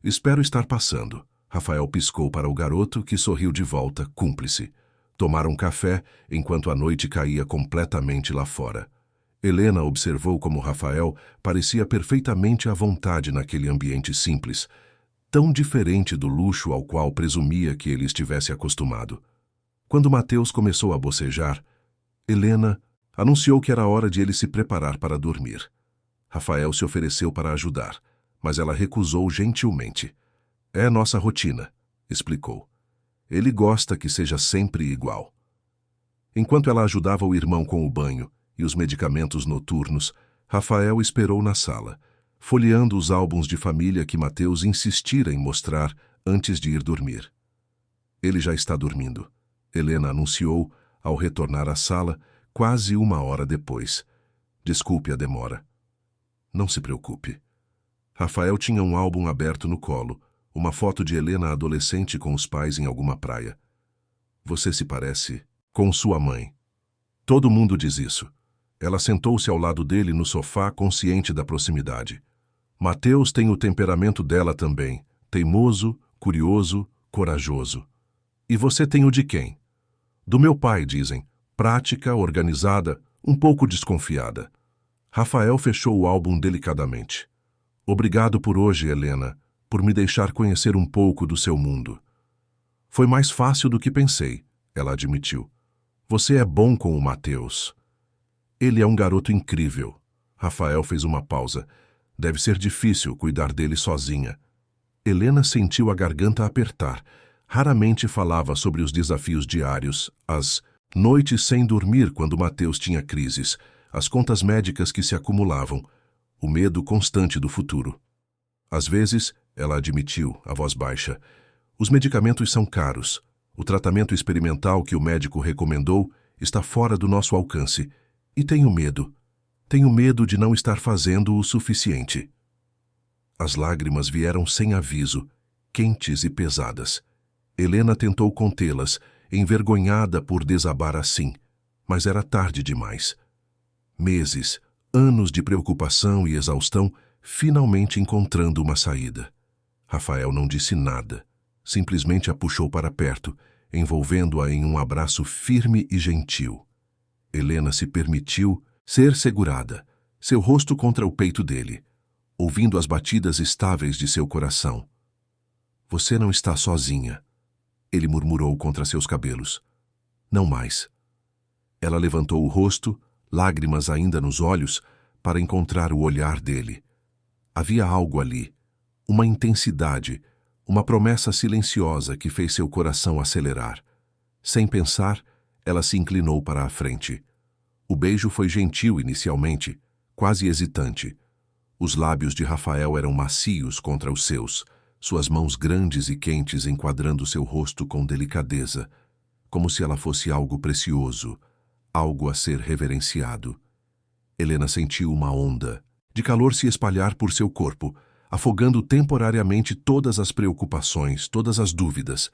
Espero estar passando. Rafael piscou para o garoto, que sorriu de volta, cúmplice. Tomaram café, enquanto a noite caía completamente lá fora. Helena observou como Rafael parecia perfeitamente à vontade naquele ambiente simples, tão diferente do luxo ao qual presumia que ele estivesse acostumado. Quando Mateus começou a bocejar, Helena anunciou que era hora de ele se preparar para dormir. Rafael se ofereceu para ajudar, mas ela recusou gentilmente. É nossa rotina, explicou. Ele gosta que seja sempre igual. Enquanto ela ajudava o irmão com o banho e os medicamentos noturnos, Rafael esperou na sala, folheando os álbuns de família que Mateus insistira em mostrar antes de ir dormir. Ele já está dormindo, Helena anunciou ao retornar à sala quase 1 hora depois. Desculpe a demora. Não se preocupe. Rafael tinha um álbum aberto no colo, uma foto de Helena adolescente com os pais em alguma praia. Você se parece com sua mãe. Todo mundo diz isso. Ela sentou-se ao lado dele no sofá, consciente da proximidade. Mateus tem o temperamento dela também, teimoso, curioso, corajoso. E você tem o de quem? Do meu pai, dizem. Prática, organizada, um pouco desconfiada. Rafael fechou o álbum delicadamente. Obrigado por hoje, Helena, por me deixar conhecer um pouco do seu mundo. Foi mais fácil do que pensei, ela admitiu. Você é bom com o Mateus. Ele é um garoto incrível. Rafael fez uma pausa. Deve ser difícil cuidar dele sozinha. Helena sentiu a garganta apertar. Raramente falava sobre os desafios diários, as noites sem dormir quando Mateus tinha crises, as contas médicas que se acumulavam, o medo constante do futuro. Às vezes, ela admitiu, a voz baixa, os medicamentos são caros. O tratamento experimental que o médico recomendou está fora do nosso alcance. E tenho medo. Tenho medo de não estar fazendo o suficiente. As lágrimas vieram sem aviso, quentes e pesadas. Helena tentou contê-las, envergonhada por desabar assim, mas era tarde demais. Meses, anos de preocupação e exaustão, finalmente encontrando uma saída. Rafael não disse nada, simplesmente a puxou para perto, envolvendo-a em um abraço firme e gentil. Helena se permitiu ser segurada, seu rosto contra o peito dele, ouvindo as batidas estáveis de seu coração. Você não está sozinha, ele murmurou contra seus cabelos. Não mais. Ela levantou o rosto, lágrimas ainda nos olhos, para encontrar o olhar dele. Havia algo ali, uma intensidade, uma promessa silenciosa que fez seu coração acelerar. Sem pensar, ela se inclinou para a frente. O beijo foi gentil inicialmente, quase hesitante. Os lábios de Rafael eram macios contra os seus, suas mãos grandes e quentes enquadrando seu rosto com delicadeza, como se ela fosse algo precioso, algo a ser reverenciado. Helena sentiu uma onda de calor se espalhar por seu corpo, afogando temporariamente todas as preocupações, todas as dúvidas.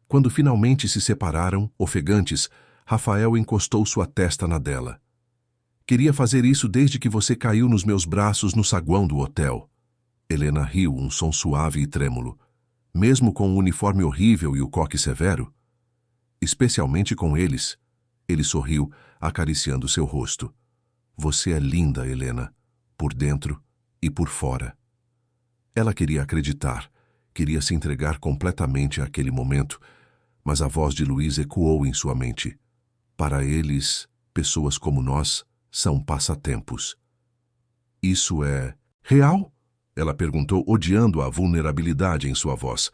Quando finalmente se separaram, ofegantes, Rafael encostou sua testa na dela. Queria fazer isso desde que você caiu nos meus braços no saguão do hotel. Helena riu, um som suave e trêmulo. Mesmo com o uniforme horrível e o coque severo? Especialmente com eles. Ele sorriu, acariciando seu rosto. Você é linda, Helena, por dentro e por fora. Ela queria acreditar, queria se entregar completamente àquele momento, mas a voz de Luiz ecoou em sua mente. Para eles, pessoas como nós, são passatempos. Isso é real? Ela perguntou, odiando a vulnerabilidade em sua voz.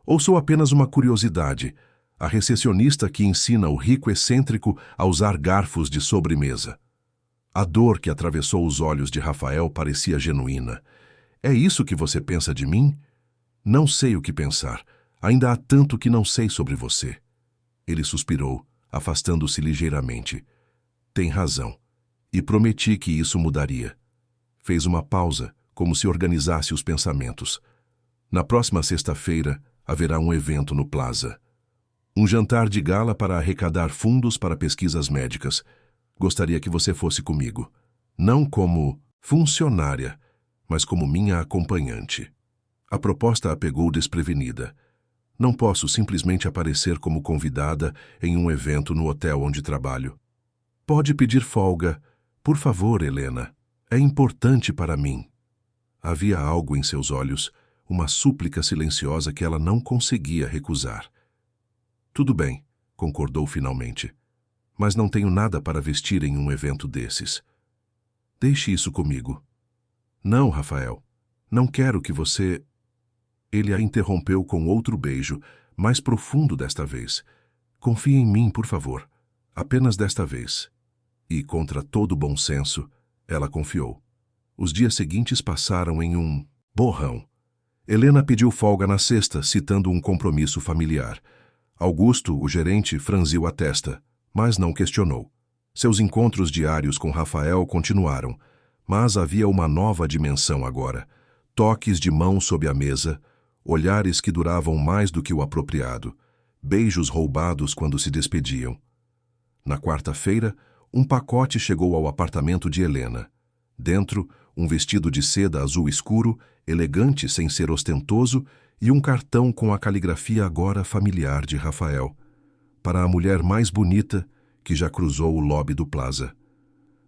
Ou sou apenas uma curiosidade, a recepcionista que ensina o rico excêntrico a usar garfos de sobremesa? A dor que atravessou os olhos de Rafael parecia genuína. É isso que você pensa de mim? Não sei o que pensar. Ainda há tanto que não sei sobre você. Ele suspirou, afastando-se ligeiramente. Tem razão. E prometi que isso mudaria. Fez uma pausa, como se organizasse os pensamentos. Na próxima sexta-feira, haverá um evento no Plaza. Um jantar de gala para arrecadar fundos para pesquisas médicas. Gostaria que você fosse comigo. Não como funcionária, mas como minha acompanhante. A proposta a pegou desprevenida. Não posso simplesmente aparecer como convidada em um evento no hotel onde trabalho. Pode pedir folga. Por favor, Helena. É importante para mim. Havia algo em seus olhos, uma súplica silenciosa que ela não conseguia recusar. Tudo bem, concordou finalmente. Mas não tenho nada para vestir em um evento desses. Deixe isso comigo. Não, Rafael. Não quero que você... Ele a interrompeu com outro beijo, mais profundo desta vez. Confie em mim, por favor. Apenas desta vez. E, contra todo bom senso, ela confiou. Os dias seguintes passaram em um borrão. Helena pediu folga na sexta, citando um compromisso familiar. Augusto, o gerente, franziu a testa, mas não questionou. Seus encontros diários com Rafael continuaram, mas havia uma nova dimensão agora. Toques de mão sob a mesa, olhares que duravam mais do que o apropriado, beijos roubados quando se despediam. Na quarta-feira, um pacote chegou ao apartamento de Helena. Dentro, um vestido de seda azul escuro, elegante sem ser ostentoso, e um cartão com a caligrafia agora familiar de Rafael, para a mulher mais bonita que já cruzou o lobby do Plaza.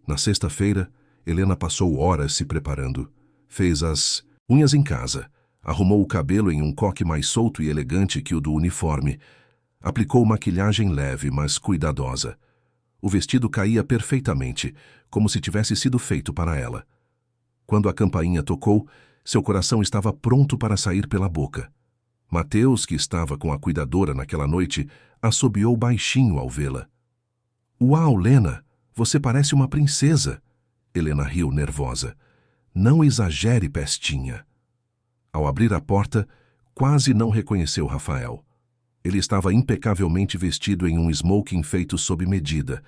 Na sexta-feira, Helena passou horas se preparando. Fez as unhas em casa, arrumou o cabelo em um coque mais solto e elegante que o do uniforme. Aplicou maquilhagem leve, mas cuidadosa. O vestido caía perfeitamente, como se tivesse sido feito para ela. Quando a campainha tocou, seu coração estava pronto para sair pela boca. Mateus, que estava com a cuidadora naquela noite, assobiou baixinho ao vê-la. "Uau, Lena, você parece uma princesa!" Helena riu nervosa. "Não exagere, pestinha." Ao abrir a porta, quase não reconheceu Rafael. Ele estava impecavelmente vestido em um smoking feito sob medida,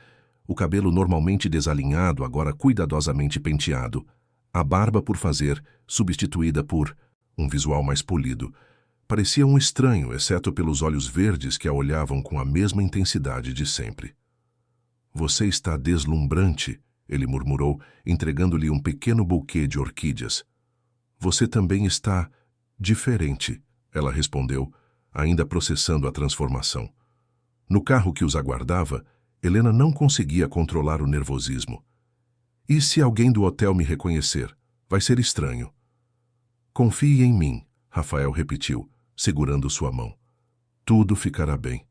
o cabelo normalmente desalinhado, agora cuidadosamente penteado, a barba por fazer, substituída por um visual mais polido. Parecia um estranho, exceto pelos olhos verdes que a olhavam com a mesma intensidade de sempre. "Você está deslumbrante", ele murmurou, entregando-lhe um pequeno buquê de orquídeas. "Você também está diferente", ela respondeu, ainda processando a transformação. No carro que os aguardava, Helena não conseguia controlar o nervosismo. "E se alguém do hotel me reconhecer? Vai ser estranho." "Confie em mim", Rafael repetiu, segurando sua mão. "Tudo ficará bem."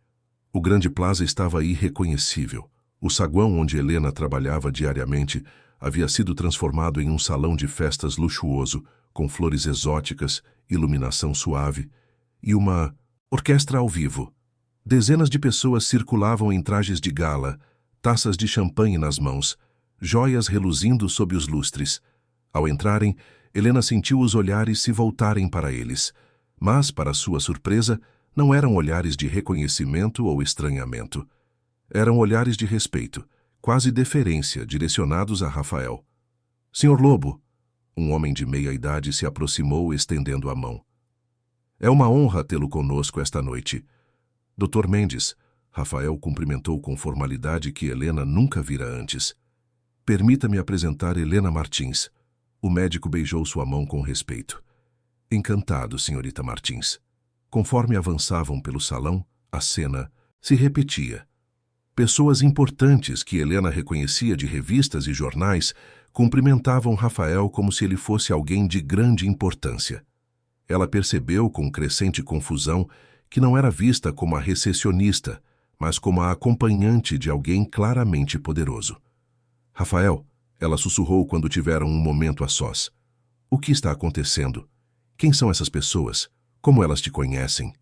O grande plaza estava irreconhecível. O saguão onde Helena trabalhava diariamente havia sido transformado em um salão de festas luxuoso, com flores exóticas, iluminação suave e uma orquestra ao vivo. Dezenas de pessoas circulavam em trajes de gala, taças de champanhe nas mãos, joias reluzindo sob os lustres. Ao entrarem, Helena sentiu os olhares se voltarem para eles, mas, para sua surpresa, não eram olhares de reconhecimento ou estranhamento. Eram olhares de respeito, quase deferência, direcionados a Rafael. "Senhor Lobo." Um homem de meia-idade se aproximou, estendendo a mão. "É uma honra tê-lo conosco esta noite." "Dr. Mendes." Rafael cumprimentou com formalidade que Helena nunca vira antes. "Permita-me apresentar Helena Martins." O médico beijou sua mão com respeito. "Encantado, senhorita Martins." Conforme avançavam pelo salão, a cena se repetia. Pessoas importantes que Helena reconhecia de revistas e jornais cumprimentavam Rafael como se ele fosse alguém de grande importância. Ela percebeu com crescente confusão que não era vista como a recepcionista, mas como a acompanhante de alguém claramente poderoso. "Rafael", ela sussurrou quando tiveram um momento a sós. "O que está acontecendo? Quem são essas pessoas? Como elas te conhecem?"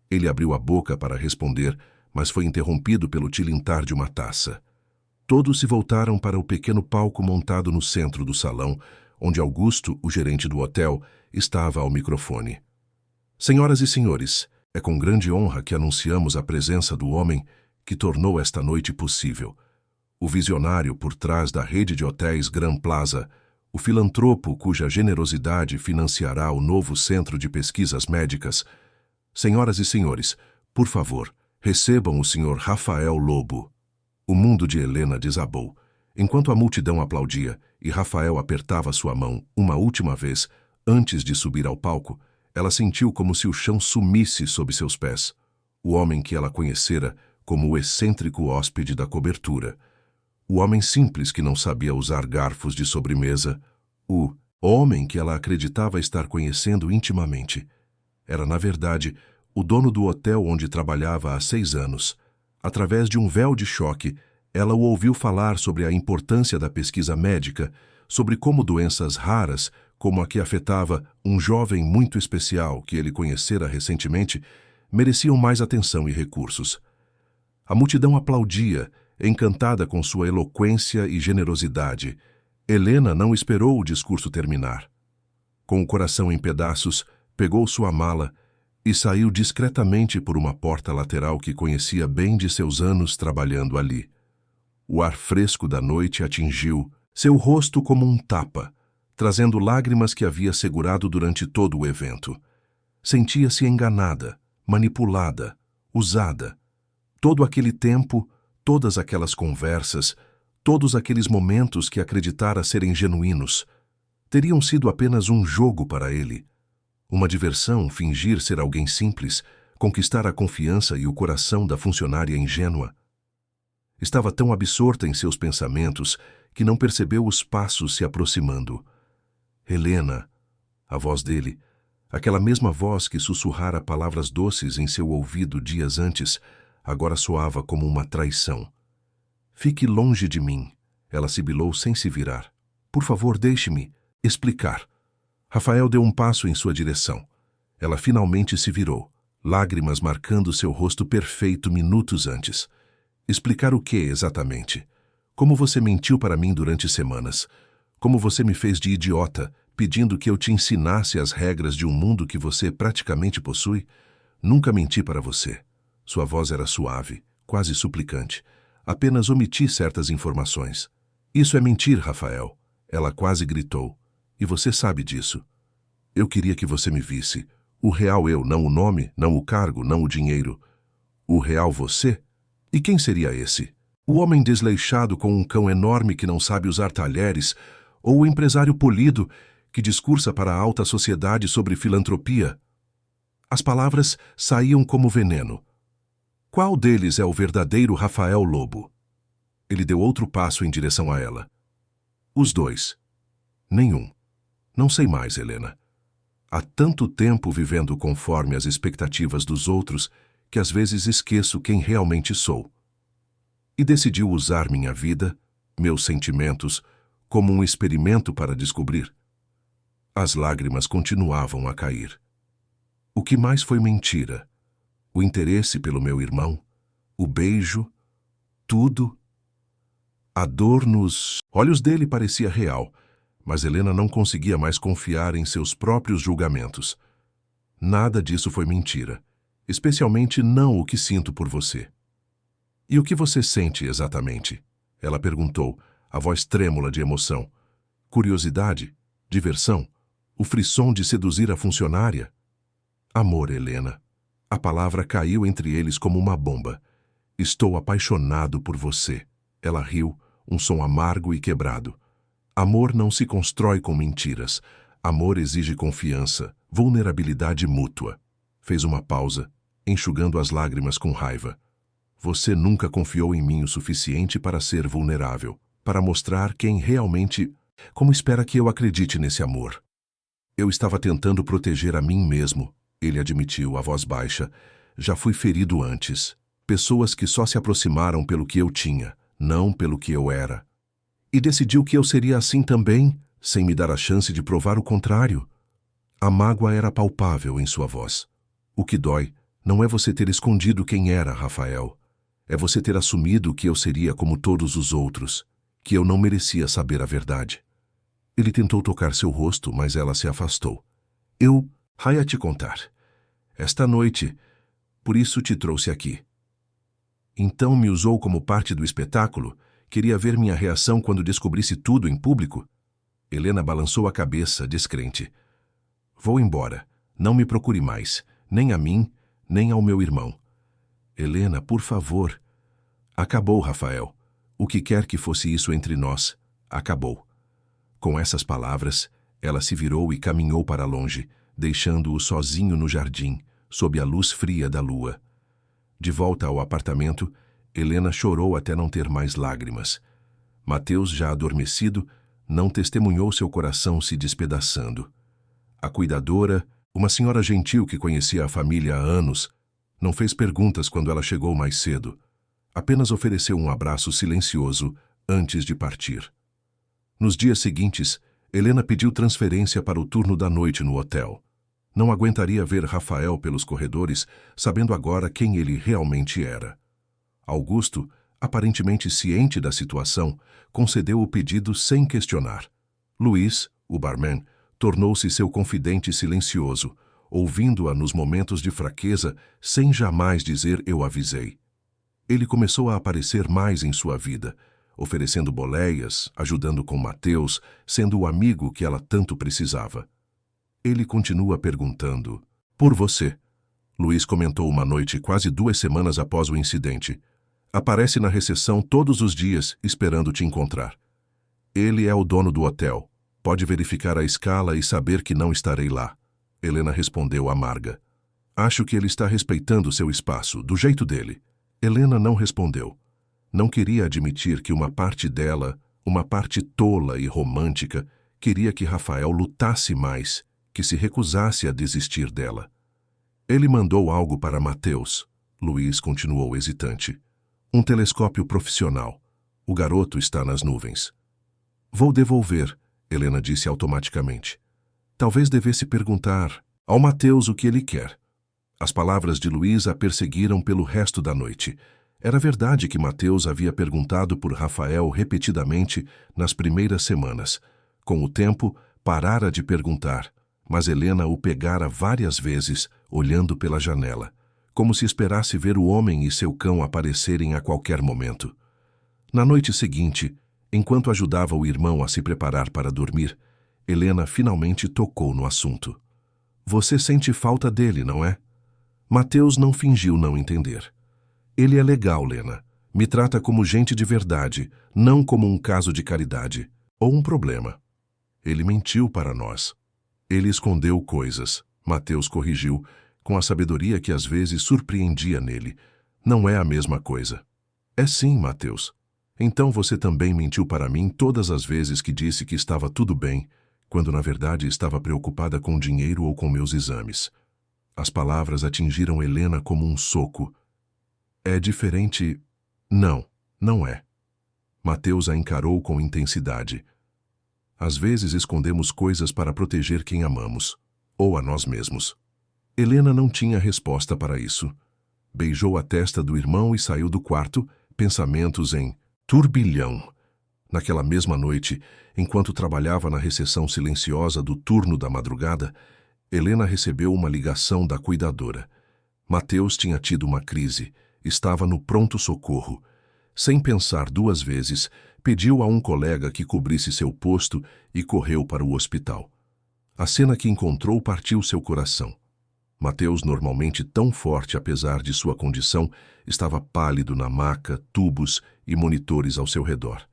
Ele abriu a boca para responder, mas foi interrompido pelo tilintar de uma taça. Todos se voltaram para o pequeno palco montado no centro do salão, onde Augusto, o gerente do hotel, estava ao microfone. "Senhoras e senhores, é com grande honra que anunciamos a presença do homem que tornou esta noite possível. O visionário por trás da rede de hotéis Grand Plaza, o filantropo cuja generosidade financiará o novo centro de pesquisas médicas. Senhoras e senhores, por favor, recebam o Sr. Rafael Lobo." O mundo de Helena desabou. Enquanto a multidão aplaudia e Rafael apertava sua mão uma última vez, antes de subir ao palco, ela sentiu como se o chão sumisse sob seus pés. O homem que ela conhecera como o excêntrico hóspede da cobertura. O homem simples que não sabia usar garfos de sobremesa. O homem que ela acreditava estar conhecendo intimamente. Era, na verdade, o dono do hotel onde trabalhava há 6 anos. Através de um véu de choque, ela o ouviu falar sobre a importância da pesquisa médica, sobre como doenças raras, como a que afetava um jovem muito especial que ele conhecera recentemente, mereciam mais atenção e recursos. A multidão aplaudia, encantada com sua eloquência e generosidade. Helena não esperou o discurso terminar. Com o coração em pedaços, pegou sua mala e saiu discretamente por uma porta lateral que conhecia bem de seus anos trabalhando ali. O ar fresco da noite atingiu seu rosto como um tapa, trazendo lágrimas que havia segurado durante todo o evento. Sentia-se enganada, manipulada, usada. Todo aquele tempo, todas aquelas conversas, todos aqueles momentos que acreditara serem genuínos, teriam sido apenas um jogo para ele. Uma diversão fingir ser alguém simples, conquistar a confiança e o coração da funcionária ingênua. Estava tão absorta em seus pensamentos que não percebeu os passos se aproximando. Helena, a voz dele, aquela mesma voz que sussurrara palavras doces em seu ouvido dias antes, agora soava como uma traição. Fique longe de mim, ela sibilou sem se virar. Por favor, deixe-me explicar. Rafael deu um passo em sua direção. Ela finalmente se virou, lágrimas marcando seu rosto perfeito minutos antes. Explicar o que exatamente? Como você mentiu para mim durante semanas? Como você me fez de idiota, pedindo que eu te ensinasse as regras de um mundo que você praticamente possui? Nunca menti para você. Sua voz era suave, quase suplicante. Apenas omiti certas informações. Isso é mentir, Rafael. Ela quase gritou. E você sabe disso. Eu queria que você me visse. O real eu, não o nome, não o cargo, não o dinheiro. O real você? E quem seria esse? O homem desleixado com um cão enorme que não sabe usar talheres, ou o empresário polido que discursa para a alta sociedade sobre filantropia? As palavras saíam como veneno. Qual deles é o verdadeiro Rafael Lobo? Ele deu outro passo em direção a ela. Os dois. Nenhum. Não sei mais, Helena. Há tanto tempo vivendo conforme as expectativas dos outros que às vezes esqueço quem realmente sou. E decidiu usar minha vida, meus sentimentos, como um experimento para descobrir. As lágrimas continuavam a cair. O que mais foi mentira? O interesse pelo meu irmão? O beijo? Tudo? A dor nos olhos dele parecia real, mas Helena não conseguia mais confiar em seus próprios julgamentos. Nada disso foi mentira, especialmente não o que sinto por você. E o que você sente exatamente? Ela perguntou, a voz trêmula de emoção. Curiosidade? Diversão? O frisson de seduzir a funcionária? Amor, Helena. A palavra caiu entre eles como uma bomba. Estou apaixonado por você. Ela riu, um som amargo e quebrado. Amor não se constrói com mentiras. Amor exige confiança, vulnerabilidade mútua. Fez uma pausa, enxugando as lágrimas com raiva. Você nunca confiou em mim o suficiente para ser vulnerável, para mostrar quem realmente... Como espera que eu acredite nesse amor? Eu estava tentando proteger a mim mesmo, ele admitiu, a voz baixa. Já fui ferido antes. Pessoas que só se aproximaram pelo que eu tinha, não pelo que eu era. E decidiu que eu seria assim também, sem me dar a chance de provar o contrário. A mágoa era palpável em sua voz. O que dói não é você ter escondido quem era, Rafael. É você ter assumido que eu seria como todos os outros, que eu não merecia saber a verdade. Ele tentou tocar seu rosto, mas ela se afastou. Raia te contar. Esta noite, por isso te trouxe aqui. Então me usou como parte do espetáculo? Queria ver minha reação quando descobrisse tudo em público? Helena balançou a cabeça, descrente. Vou embora. Não me procure mais, nem a mim, nem ao meu irmão. Helena, por favor. Acabou, Rafael. O que quer que fosse isso entre nós, acabou. Com essas palavras, ela se virou e caminhou para longe, deixando-o sozinho no jardim, sob a luz fria da lua. De volta ao apartamento, Helena chorou até não ter mais lágrimas. Mateus, já adormecido, não testemunhou seu coração se despedaçando. A cuidadora, uma senhora gentil que conhecia a família há anos, não fez perguntas quando ela chegou mais cedo. Apenas ofereceu um abraço silencioso antes de partir. Nos dias seguintes, Helena pediu transferência para o turno da noite no hotel. Não aguentaria ver Rafael pelos corredores, sabendo agora quem ele realmente era. Augusto, aparentemente ciente da situação, concedeu o pedido sem questionar. Luiz, o barman, tornou-se seu confidente silencioso, ouvindo-a nos momentos de fraqueza sem jamais dizer eu avisei. Ele começou a aparecer mais em sua vida, oferecendo boleias, ajudando com Mateus, sendo o amigo que ela tanto precisava. Ele continua perguntando, por você. Luiz comentou uma noite quase 2 semanas após o incidente. Aparece na recepção todos os dias, esperando te encontrar. Ele é o dono do hotel. Pode verificar a escala e saber que não estarei lá. Helena respondeu amarga. Acho que ele está respeitando seu espaço, do jeito dele. Helena não respondeu. Não queria admitir que uma parte dela, uma parte tola e romântica, queria que Rafael lutasse mais, que se recusasse a desistir dela. Ele mandou algo para Mateus. Luiz continuou hesitante. Um telescópio profissional. O garoto está nas nuvens. Vou devolver, Helena disse automaticamente. Talvez devesse perguntar ao Mateus o que ele quer. As palavras de Luiz a perseguiram pelo resto da noite. Era verdade que Mateus havia perguntado por Rafael repetidamente nas primeiras semanas. Com o tempo, parara de perguntar, mas Helena o pegara várias vezes, olhando pela janela, como se esperasse ver o homem e seu cão aparecerem a qualquer momento. Na noite seguinte, enquanto ajudava o irmão a se preparar para dormir, Helena finalmente tocou no assunto. Você sente falta dele, não é? Mateus não fingiu não entender. Ele é legal, Lena. Me trata como gente de verdade, não como um caso de caridade ou um problema. Ele mentiu para nós. Ele escondeu coisas, Mateus corrigiu, com a sabedoria que às vezes surpreendia nele. Não é a mesma coisa. É sim, Mateus. Então você também mentiu para mim todas as vezes que disse que estava tudo bem, quando na verdade estava preocupada com dinheiro ou com meus exames. As palavras atingiram Helena como um soco. É diferente? Não, não é. Mateus a encarou com intensidade. Às vezes escondemos coisas para proteger quem amamos, ou a nós mesmos. Helena não tinha resposta para isso. Beijou a testa do irmão e saiu do quarto, pensamentos em turbilhão. Naquela mesma noite, enquanto trabalhava na recepção silenciosa do turno da madrugada, Helena recebeu uma ligação da cuidadora. Mateus tinha tido uma crise, estava no pronto-socorro. Sem pensar duas vezes, pediu a um colega que cobrisse seu posto e correu para o hospital. A cena que encontrou partiu seu coração. Mateus, normalmente tão forte apesar de sua condição, estava pálido na maca, tubos e monitores ao seu redor.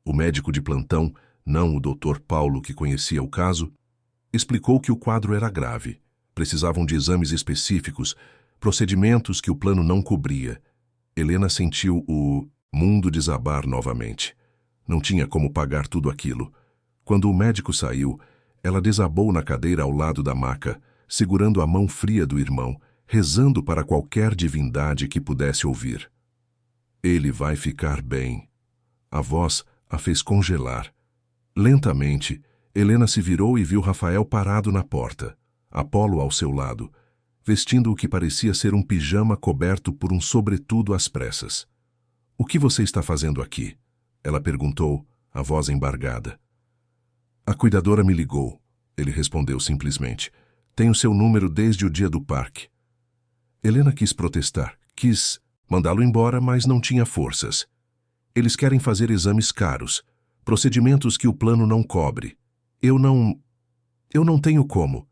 O médico de plantão, não o Dr. Paulo que conhecia o caso, explicou que o quadro era grave. Precisavam de exames específicos, procedimentos que o plano não cobria. Helena sentiu o mundo desabar novamente. Não tinha como pagar tudo aquilo. Quando o médico saiu, ela desabou na cadeira ao lado da maca, segurando a mão fria do irmão, rezando para qualquer divindade que pudesse ouvir. Ele vai ficar bem. A voz a fez congelar. Lentamente, Helena se virou e viu Rafael parado na porta, Apolo ao seu lado, vestindo o que parecia ser um pijama coberto por um sobretudo às pressas. — O que você está fazendo aqui? Ela perguntou, a voz embargada. A cuidadora me ligou, ele respondeu simplesmente. Tenho seu número desde o dia do parque. Helena quis protestar, quis mandá-lo embora, mas não tinha forças. Eles querem fazer exames caros, procedimentos que o plano não cobre. Eu não tenho como.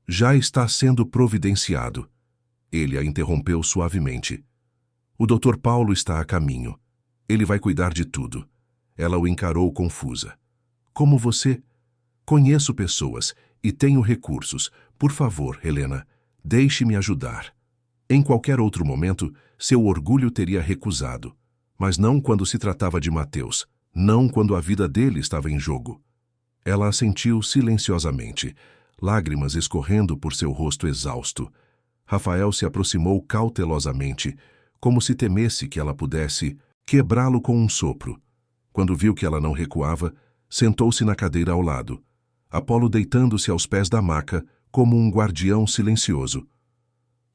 Já está sendo providenciado. Ele a interrompeu suavemente. O Dr. Paulo está a caminho. Ele vai cuidar de tudo. Ela o encarou confusa. Como você? Conheço pessoas e tenho recursos. Por favor, Helena, deixe-me ajudar. Em qualquer outro momento, seu orgulho teria recusado. Mas não quando se tratava de Mateus. Não quando a vida dele estava em jogo. Ela assentiu silenciosamente, lágrimas escorrendo por seu rosto exausto. Rafael se aproximou cautelosamente, como se temesse que ela pudesse quebrá-lo com um sopro. Quando viu que ela não recuava, sentou-se na cadeira ao lado, Apolo deitando-se aos pés da maca como um guardião silencioso.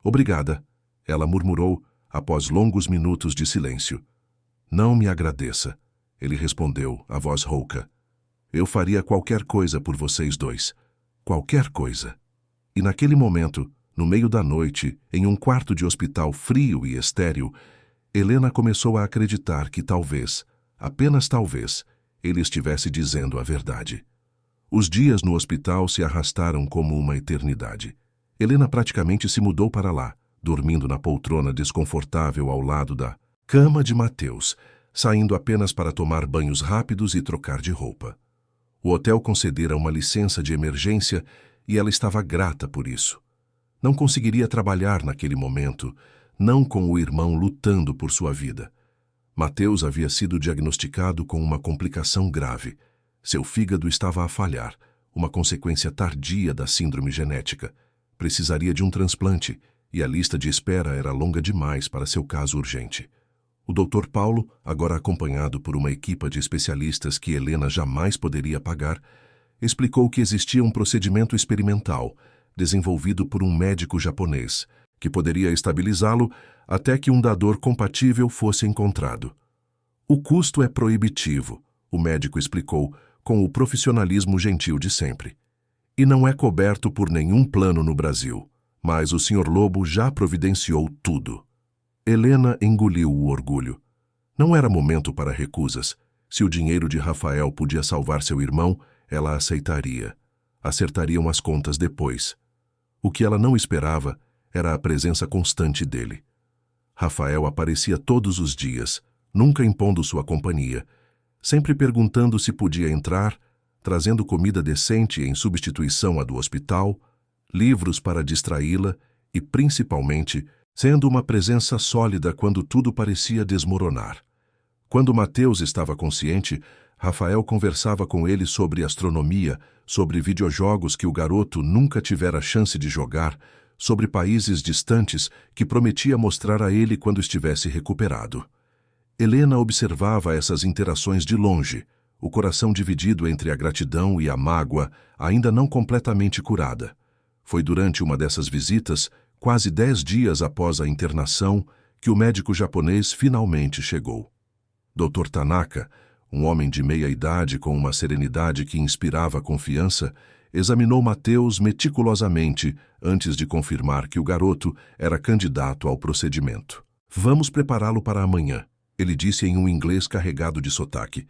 Obrigada, ela murmurou após longos minutos de silêncio. Não me agradeça, ele respondeu, a voz rouca. Eu faria qualquer coisa por vocês dois. Qualquer coisa. E naquele momento, no meio da noite, em um quarto de hospital frio e estéril, Helena começou a acreditar que talvez, apenas talvez, ele estivesse dizendo a verdade. Os dias no hospital se arrastaram como uma eternidade. Helena praticamente se mudou para lá, dormindo na poltrona desconfortável ao lado da cama de Mateus, saindo apenas para tomar banhos rápidos e trocar de roupa. O hotel concedera uma licença de emergência e ela estava grata por isso. Não conseguiria trabalhar naquele momento, não com o irmão lutando por sua vida. Mateus havia sido diagnosticado com uma complicação grave. Seu fígado estava a falhar, uma consequência tardia da síndrome genética. Precisaria de um transplante, e a lista de espera era longa demais para seu caso urgente. O Dr. Paulo, agora acompanhado por uma equipa de especialistas que Helena jamais poderia pagar, explicou que existia um procedimento experimental, desenvolvido por um médico japonês, que poderia estabilizá-lo até que um dador compatível fosse encontrado. O custo é proibitivo, o médico explicou, com o profissionalismo gentil de sempre. E não é coberto por nenhum plano no Brasil, mas o Sr. Lobo já providenciou tudo. Helena engoliu o orgulho. Não era momento para recusas. Se o dinheiro de Rafael podia salvar seu irmão, ela aceitaria. Acertariam as contas depois. O que ela não esperava era a presença constante dele. Rafael aparecia todos os dias, nunca impondo sua companhia, sempre perguntando se podia entrar, trazendo comida decente em substituição à do hospital, livros para distraí-la e, principalmente, sendo uma presença sólida quando tudo parecia desmoronar. Quando Mateus estava consciente, Rafael conversava com ele sobre astronomia, sobre videojogos que o garoto nunca tivera chance de jogar, sobre países distantes que prometia mostrar a ele quando estivesse recuperado. Helena observava essas interações de longe, o coração dividido entre a gratidão e a mágoa, ainda não completamente curada. Foi durante uma dessas visitas, quase 10 dias após a internação, que o médico japonês finalmente chegou. Dr. Tanaka, um homem de meia idade com uma serenidade que inspirava confiança, examinou Mateus meticulosamente antes de confirmar que o garoto era candidato ao procedimento. "Vamos prepará-lo para amanhã", ele disse em um inglês carregado de sotaque.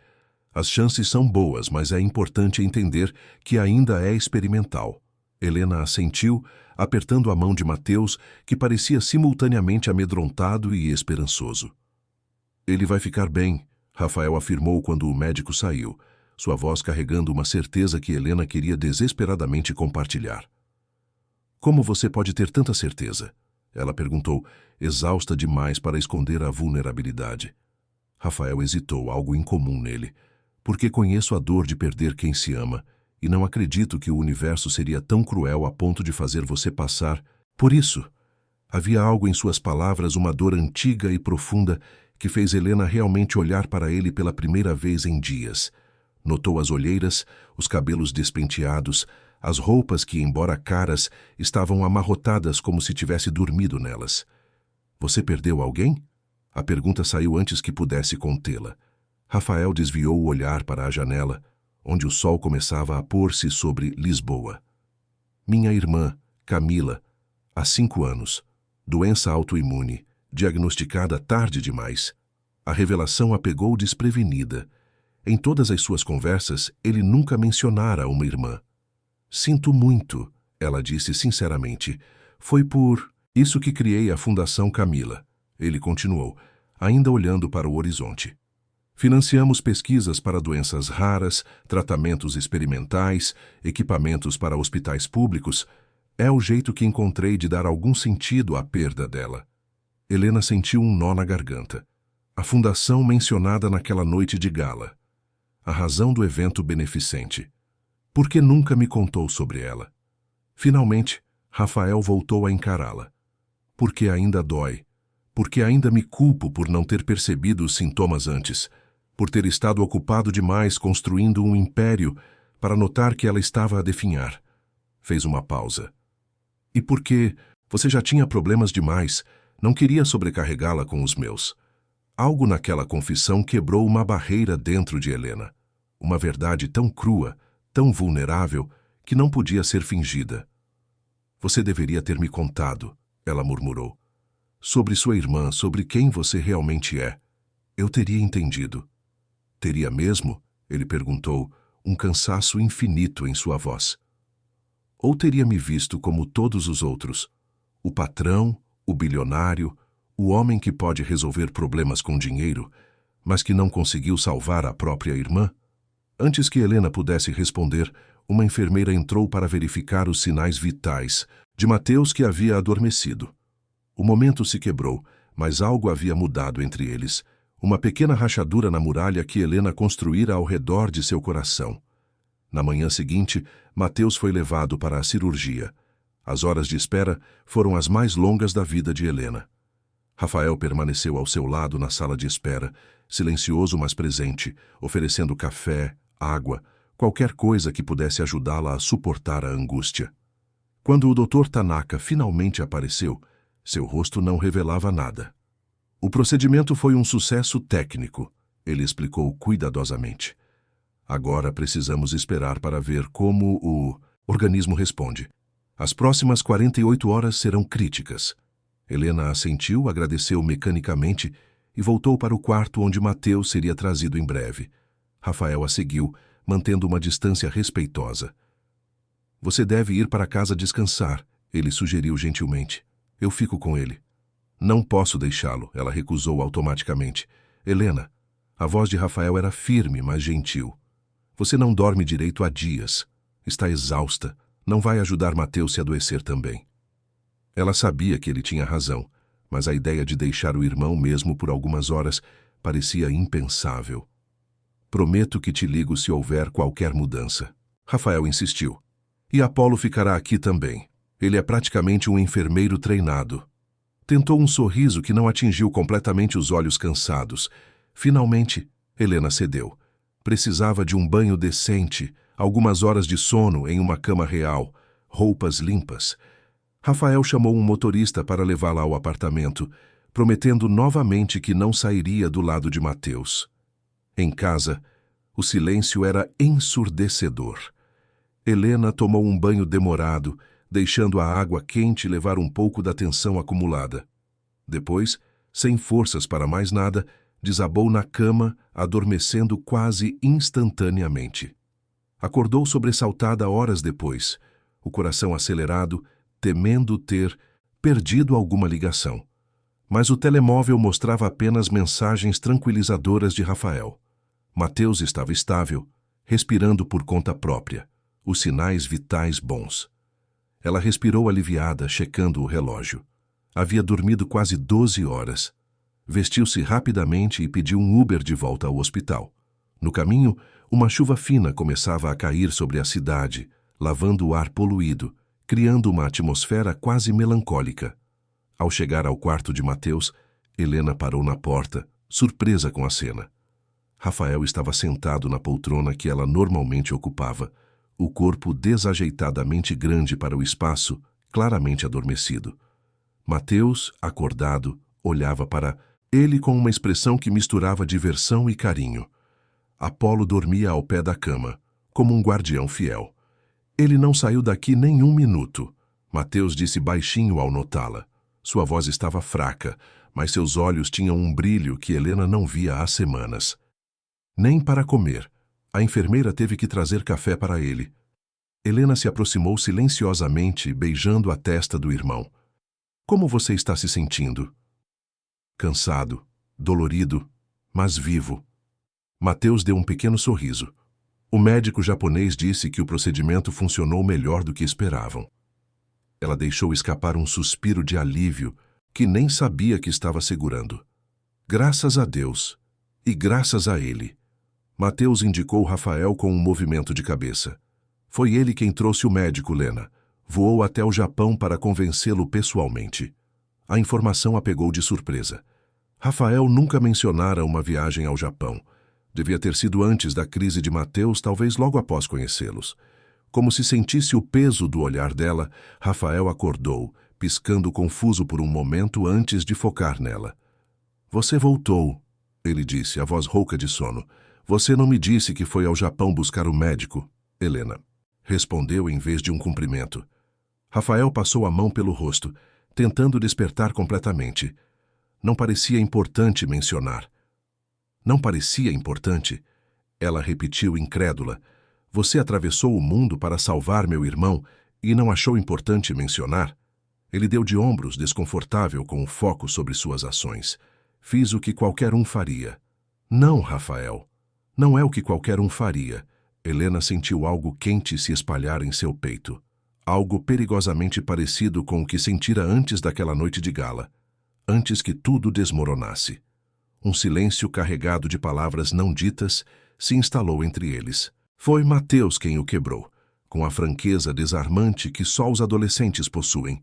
"As chances são boas, mas é importante entender que ainda é experimental." Helena assentiu, apertando a mão de Mateus, que parecia simultaneamente amedrontado e esperançoso. "Ele vai ficar bem", Rafael afirmou quando o médico saiu, sua voz carregando uma certeza que Helena queria desesperadamente compartilhar. "Como você pode ter tanta certeza?" ela perguntou, exausta demais para esconder a vulnerabilidade. Rafael hesitou, algo incomum nele. "Porque conheço a dor de perder quem se ama, e não acredito que o universo seria tão cruel a ponto de fazer você passar por isso." Havia algo em suas palavras, uma dor antiga e profunda, que fez Helena realmente olhar para ele pela primeira vez em dias. Notou as olheiras, os cabelos despenteados, as roupas que, embora caras, estavam amarrotadas como se tivesse dormido nelas. "Você perdeu alguém?" A pergunta saiu antes que pudesse contê-la. Rafael desviou o olhar para a janela, onde o sol começava a pôr-se sobre Lisboa. "Minha irmã, Camila, há 5 anos, doença autoimune, diagnosticada tarde demais." A revelação a pegou desprevenida. Em todas as suas conversas, ele nunca mencionara uma irmã. "Sinto muito", ela disse sinceramente. "Foi por isso que criei a Fundação Camila." Ele continuou, ainda olhando para o horizonte. "Financiamos pesquisas para doenças raras, tratamentos experimentais, equipamentos para hospitais públicos. É o jeito que encontrei de dar algum sentido à perda dela." Helena sentiu um nó na garganta. A fundação mencionada naquela noite de gala. A razão do evento beneficente. Por que nunca me contou sobre ela? Finalmente, Rafael voltou a encará-la. "Porque ainda dói. Porque ainda me culpo por não ter percebido os sintomas antes. Por ter estado ocupado demais construindo um império para notar que ela estava a definhar." Fez uma pausa. "E porque você já tinha problemas demais, não queria sobrecarregá-la com os meus." Algo naquela confissão quebrou uma barreira dentro de Helena. Uma verdade tão crua, tão vulnerável, que não podia ser fingida. "Você deveria ter me contado", ela murmurou. "Sobre sua irmã, sobre quem você realmente é. Eu teria entendido." "Teria mesmo?" ele perguntou, um cansaço infinito em sua voz. "Ou teria me visto como todos os outros? O patrão, o bilionário, o homem que pode resolver problemas com dinheiro, mas que não conseguiu salvar a própria irmã?" Antes que Helena pudesse responder, uma enfermeira entrou para verificar os sinais vitais de Mateus, que havia adormecido. O momento se quebrou, mas algo havia mudado entre eles. uma pequena rachadura na muralha que Helena construíra ao redor de seu coração. Na manhã seguinte, Mateus foi levado para a cirurgia. As horas de espera foram as mais longas da vida de Helena. Rafael permaneceu ao seu lado na sala de espera, silencioso mas presente, oferecendo café, água, qualquer coisa que pudesse ajudá-la a suportar a angústia. Quando o Dr. Tanaka finalmente apareceu, seu rosto não revelava nada. O procedimento foi um sucesso técnico, ele explicou cuidadosamente. Agora precisamos esperar para ver como o organismo responde. As próximas 48 horas serão críticas. Helena assentiu, agradeceu mecanicamente e voltou para o quarto onde Mateus seria trazido em breve. Rafael a seguiu, mantendo uma distância respeitosa. Você deve ir para casa descansar, ele sugeriu gentilmente. Eu fico com ele. Não posso deixá-lo, ela recusou automaticamente. Helena, a voz de Rafael era firme, mas gentil. Você não dorme direito há dias. Está exausta. Não vai ajudar Mateus a se adoecer também. Ela sabia que ele tinha razão, mas a ideia de deixar o irmão mesmo por algumas horas parecia impensável. Prometo que te ligo se houver qualquer mudança. Rafael insistiu. E Apolo ficará aqui também. Ele é praticamente um enfermeiro treinado. Tentou um sorriso que não atingiu completamente os olhos cansados. Finalmente, Helena cedeu. Precisava de um banho decente, algumas horas de sono em uma cama real, roupas limpas. Rafael chamou um motorista para levá-la ao apartamento, prometendo novamente que não sairia do lado de Mateus. Em casa, o silêncio era ensurdecedor. Helena tomou um banho demorado, deixando a água quente levar um pouco da tensão acumulada. Depois, sem forças para mais nada, desabou na cama, adormecendo quase instantaneamente. Acordou sobressaltada horas depois, o coração acelerado, temendo ter perdido alguma ligação. Mas o telemóvel mostrava apenas mensagens tranquilizadoras de Rafael. Mateus estava estável, respirando por conta própria, os sinais vitais bons. Ela respirou aliviada, checando o relógio. Havia dormido quase 12 horas. Vestiu-se rapidamente e pediu um Uber de volta ao hospital. No caminho, uma chuva fina começava a cair sobre a cidade, lavando o ar poluído, criando uma atmosfera quase melancólica. Ao chegar ao quarto de Mateus, Helena parou na porta, surpresa com a cena. Rafael estava sentado na poltrona que ela normalmente ocupava, o corpo desajeitadamente grande para o espaço, claramente adormecido. Mateus, acordado, olhava para ele com uma expressão que misturava diversão e carinho. Apolo dormia ao pé da cama, como um guardião fiel. Ele não saiu daqui nem um minuto, Mateus disse baixinho ao notá-la. Sua voz estava fraca, mas seus olhos tinham um brilho que Helena não via há semanas. Nem para comer. A enfermeira teve que trazer café para ele. Helena se aproximou silenciosamente, beijando a testa do irmão. Como você está se sentindo? Cansado, dolorido, mas vivo. Mateus deu um pequeno sorriso. O médico japonês disse que o procedimento funcionou melhor do que esperavam. Ela deixou escapar um suspiro de alívio que nem sabia que estava segurando. Graças a Deus. E graças a ele. Mateus indicou Rafael com um movimento de cabeça. Foi ele quem trouxe o médico, Lena. Voou até o Japão para convencê-lo pessoalmente. A informação a pegou de surpresa. Rafael nunca mencionara uma viagem ao Japão. Devia ter sido antes da crise de Mateus, talvez logo após conhecê-los. Como se sentisse o peso do olhar dela, Rafael acordou, piscando confuso por um momento antes de focar nela. Você voltou, ele disse, a voz rouca de sono. Você não me disse que foi ao Japão buscar o médico, Helena. Respondeu em vez de um cumprimento. Rafael passou a mão pelo rosto, tentando despertar completamente. Não parecia importante mencionar. Não parecia importante? Ela repetiu incrédula. Você atravessou o mundo para salvar meu irmão e não achou importante mencionar? Ele deu de ombros, desconfortável com o foco sobre suas ações. Fiz o que qualquer um faria. Não, Rafael. Não é o que qualquer um faria. Helena sentiu algo quente se espalhar em seu peito. Algo perigosamente parecido com o que sentira antes daquela noite de gala. Antes que tudo desmoronasse. Um silêncio carregado de palavras não ditas se instalou entre eles. Foi Mateus quem o quebrou, com a franqueza desarmante que só os adolescentes possuem.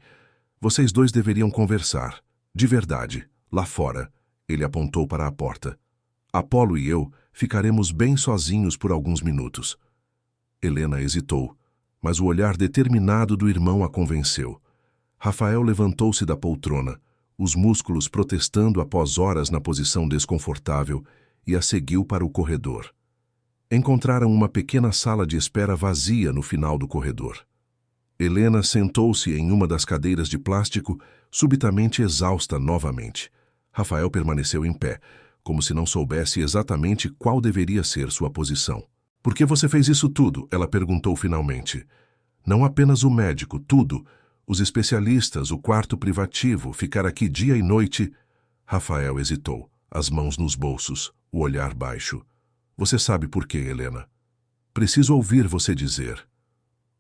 Vocês dois deveriam conversar, de verdade, lá fora. Ele apontou para a porta. Apolo e eu ficaremos bem sozinhos por alguns minutos. Helena hesitou, mas o olhar determinado do irmão a convenceu. Rafael levantou-se da poltrona, os músculos protestando após horas na posição desconfortável, e a seguiu para o corredor. Encontraram uma pequena sala de espera vazia no final do corredor. Helena sentou-se em uma das cadeiras de plástico, subitamente exausta novamente. Rafael permaneceu em pé, como se não soubesse exatamente qual deveria ser sua posição. Por que você fez isso tudo? Ela perguntou finalmente. Não apenas o médico, tudo. Os especialistas, o quarto privativo, ficar aqui dia e noite. Rafael hesitou, as mãos nos bolsos, o olhar baixo. Você sabe por quê, Helena? Preciso ouvir você dizer.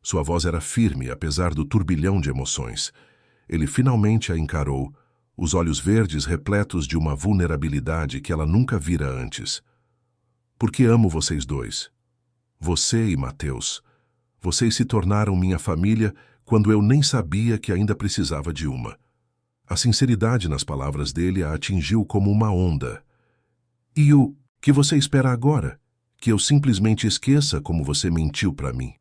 Sua voz era firme, apesar do turbilhão de emoções. Ele finalmente a encarou, os olhos verdes repletos de uma vulnerabilidade que ela nunca vira antes. Porque amo vocês dois. Você e Mateus. Vocês se tornaram minha família quando eu nem sabia que ainda precisava de uma. A sinceridade nas palavras dele a atingiu como uma onda. E o que você espera agora? Que eu simplesmente esqueça como você mentiu para mim?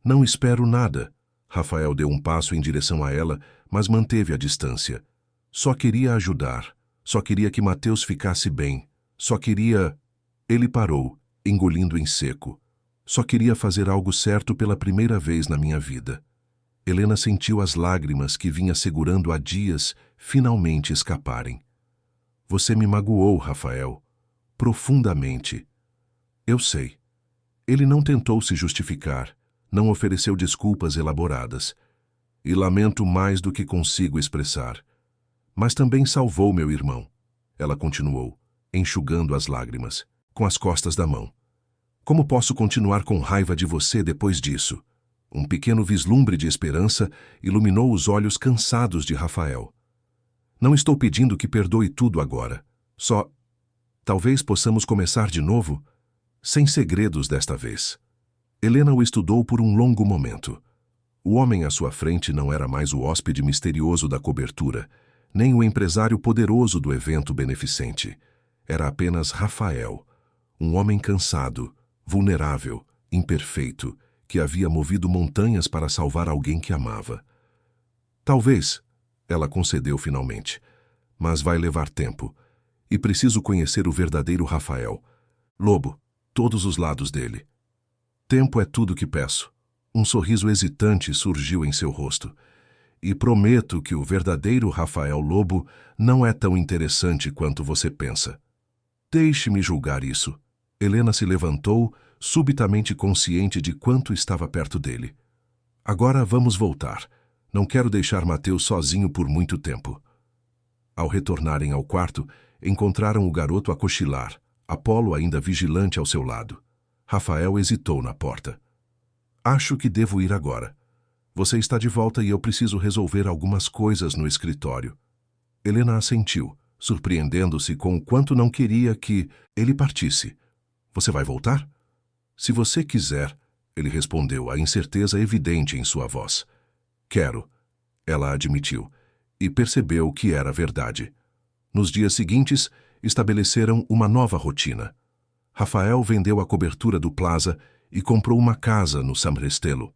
Não espero nada. Rafael deu um passo em direção a ela, mas manteve a distância. Só queria ajudar. Só queria que Mateus ficasse bem. Só queria... Ele parou, engolindo em seco. Só queria fazer algo certo pela primeira vez na minha vida. Helena sentiu as lágrimas que vinha segurando há dias finalmente escaparem. Você me magoou, Rafael. Profundamente. Eu sei. Ele não tentou se justificar, não ofereceu desculpas elaboradas. E lamento mais do que consigo expressar. Mas também salvou meu irmão. Ela continuou, enxugando as lágrimas, com as costas da mão. Como posso continuar com raiva de você depois disso? Um pequeno vislumbre de esperança iluminou os olhos cansados de Rafael. Não estou pedindo que perdoe tudo agora. Só... Talvez possamos começar de novo? Sem segredos desta vez. Helena o estudou por um longo momento. O homem à sua frente não era mais o hóspede misterioso da cobertura, nem o empresário poderoso do evento beneficente. Era apenas Rafael, um homem cansado, vulnerável, imperfeito, que havia movido montanhas para salvar alguém que amava. Talvez, ela concedeu finalmente, mas vai levar tempo, e preciso conhecer o verdadeiro Rafael. Lobo, todos os lados dele. Tempo é tudo que peço. Um sorriso hesitante surgiu em seu rosto. E prometo que o verdadeiro Rafael Lobo não é tão interessante quanto você pensa. Deixe-me julgar isso. Helena se levantou, subitamente consciente de quanto estava perto dele. Agora vamos voltar. Não quero deixar Mateus sozinho por muito tempo. Ao retornarem ao quarto, encontraram o garoto a cochilar, Apolo ainda vigilante ao seu lado. Rafael hesitou na porta. Acho que devo ir agora. Você está de volta e eu preciso resolver algumas coisas no escritório. Helena assentiu, surpreendendo-se com o quanto não queria que ele partisse. Você vai voltar? Se você quiser, ele respondeu, a incerteza evidente em sua voz. Quero, ela admitiu, e percebeu que era verdade. Nos dias seguintes, estabeleceram uma nova rotina. Rafael vendeu a cobertura do Plaza e comprou uma casa no San Restelo.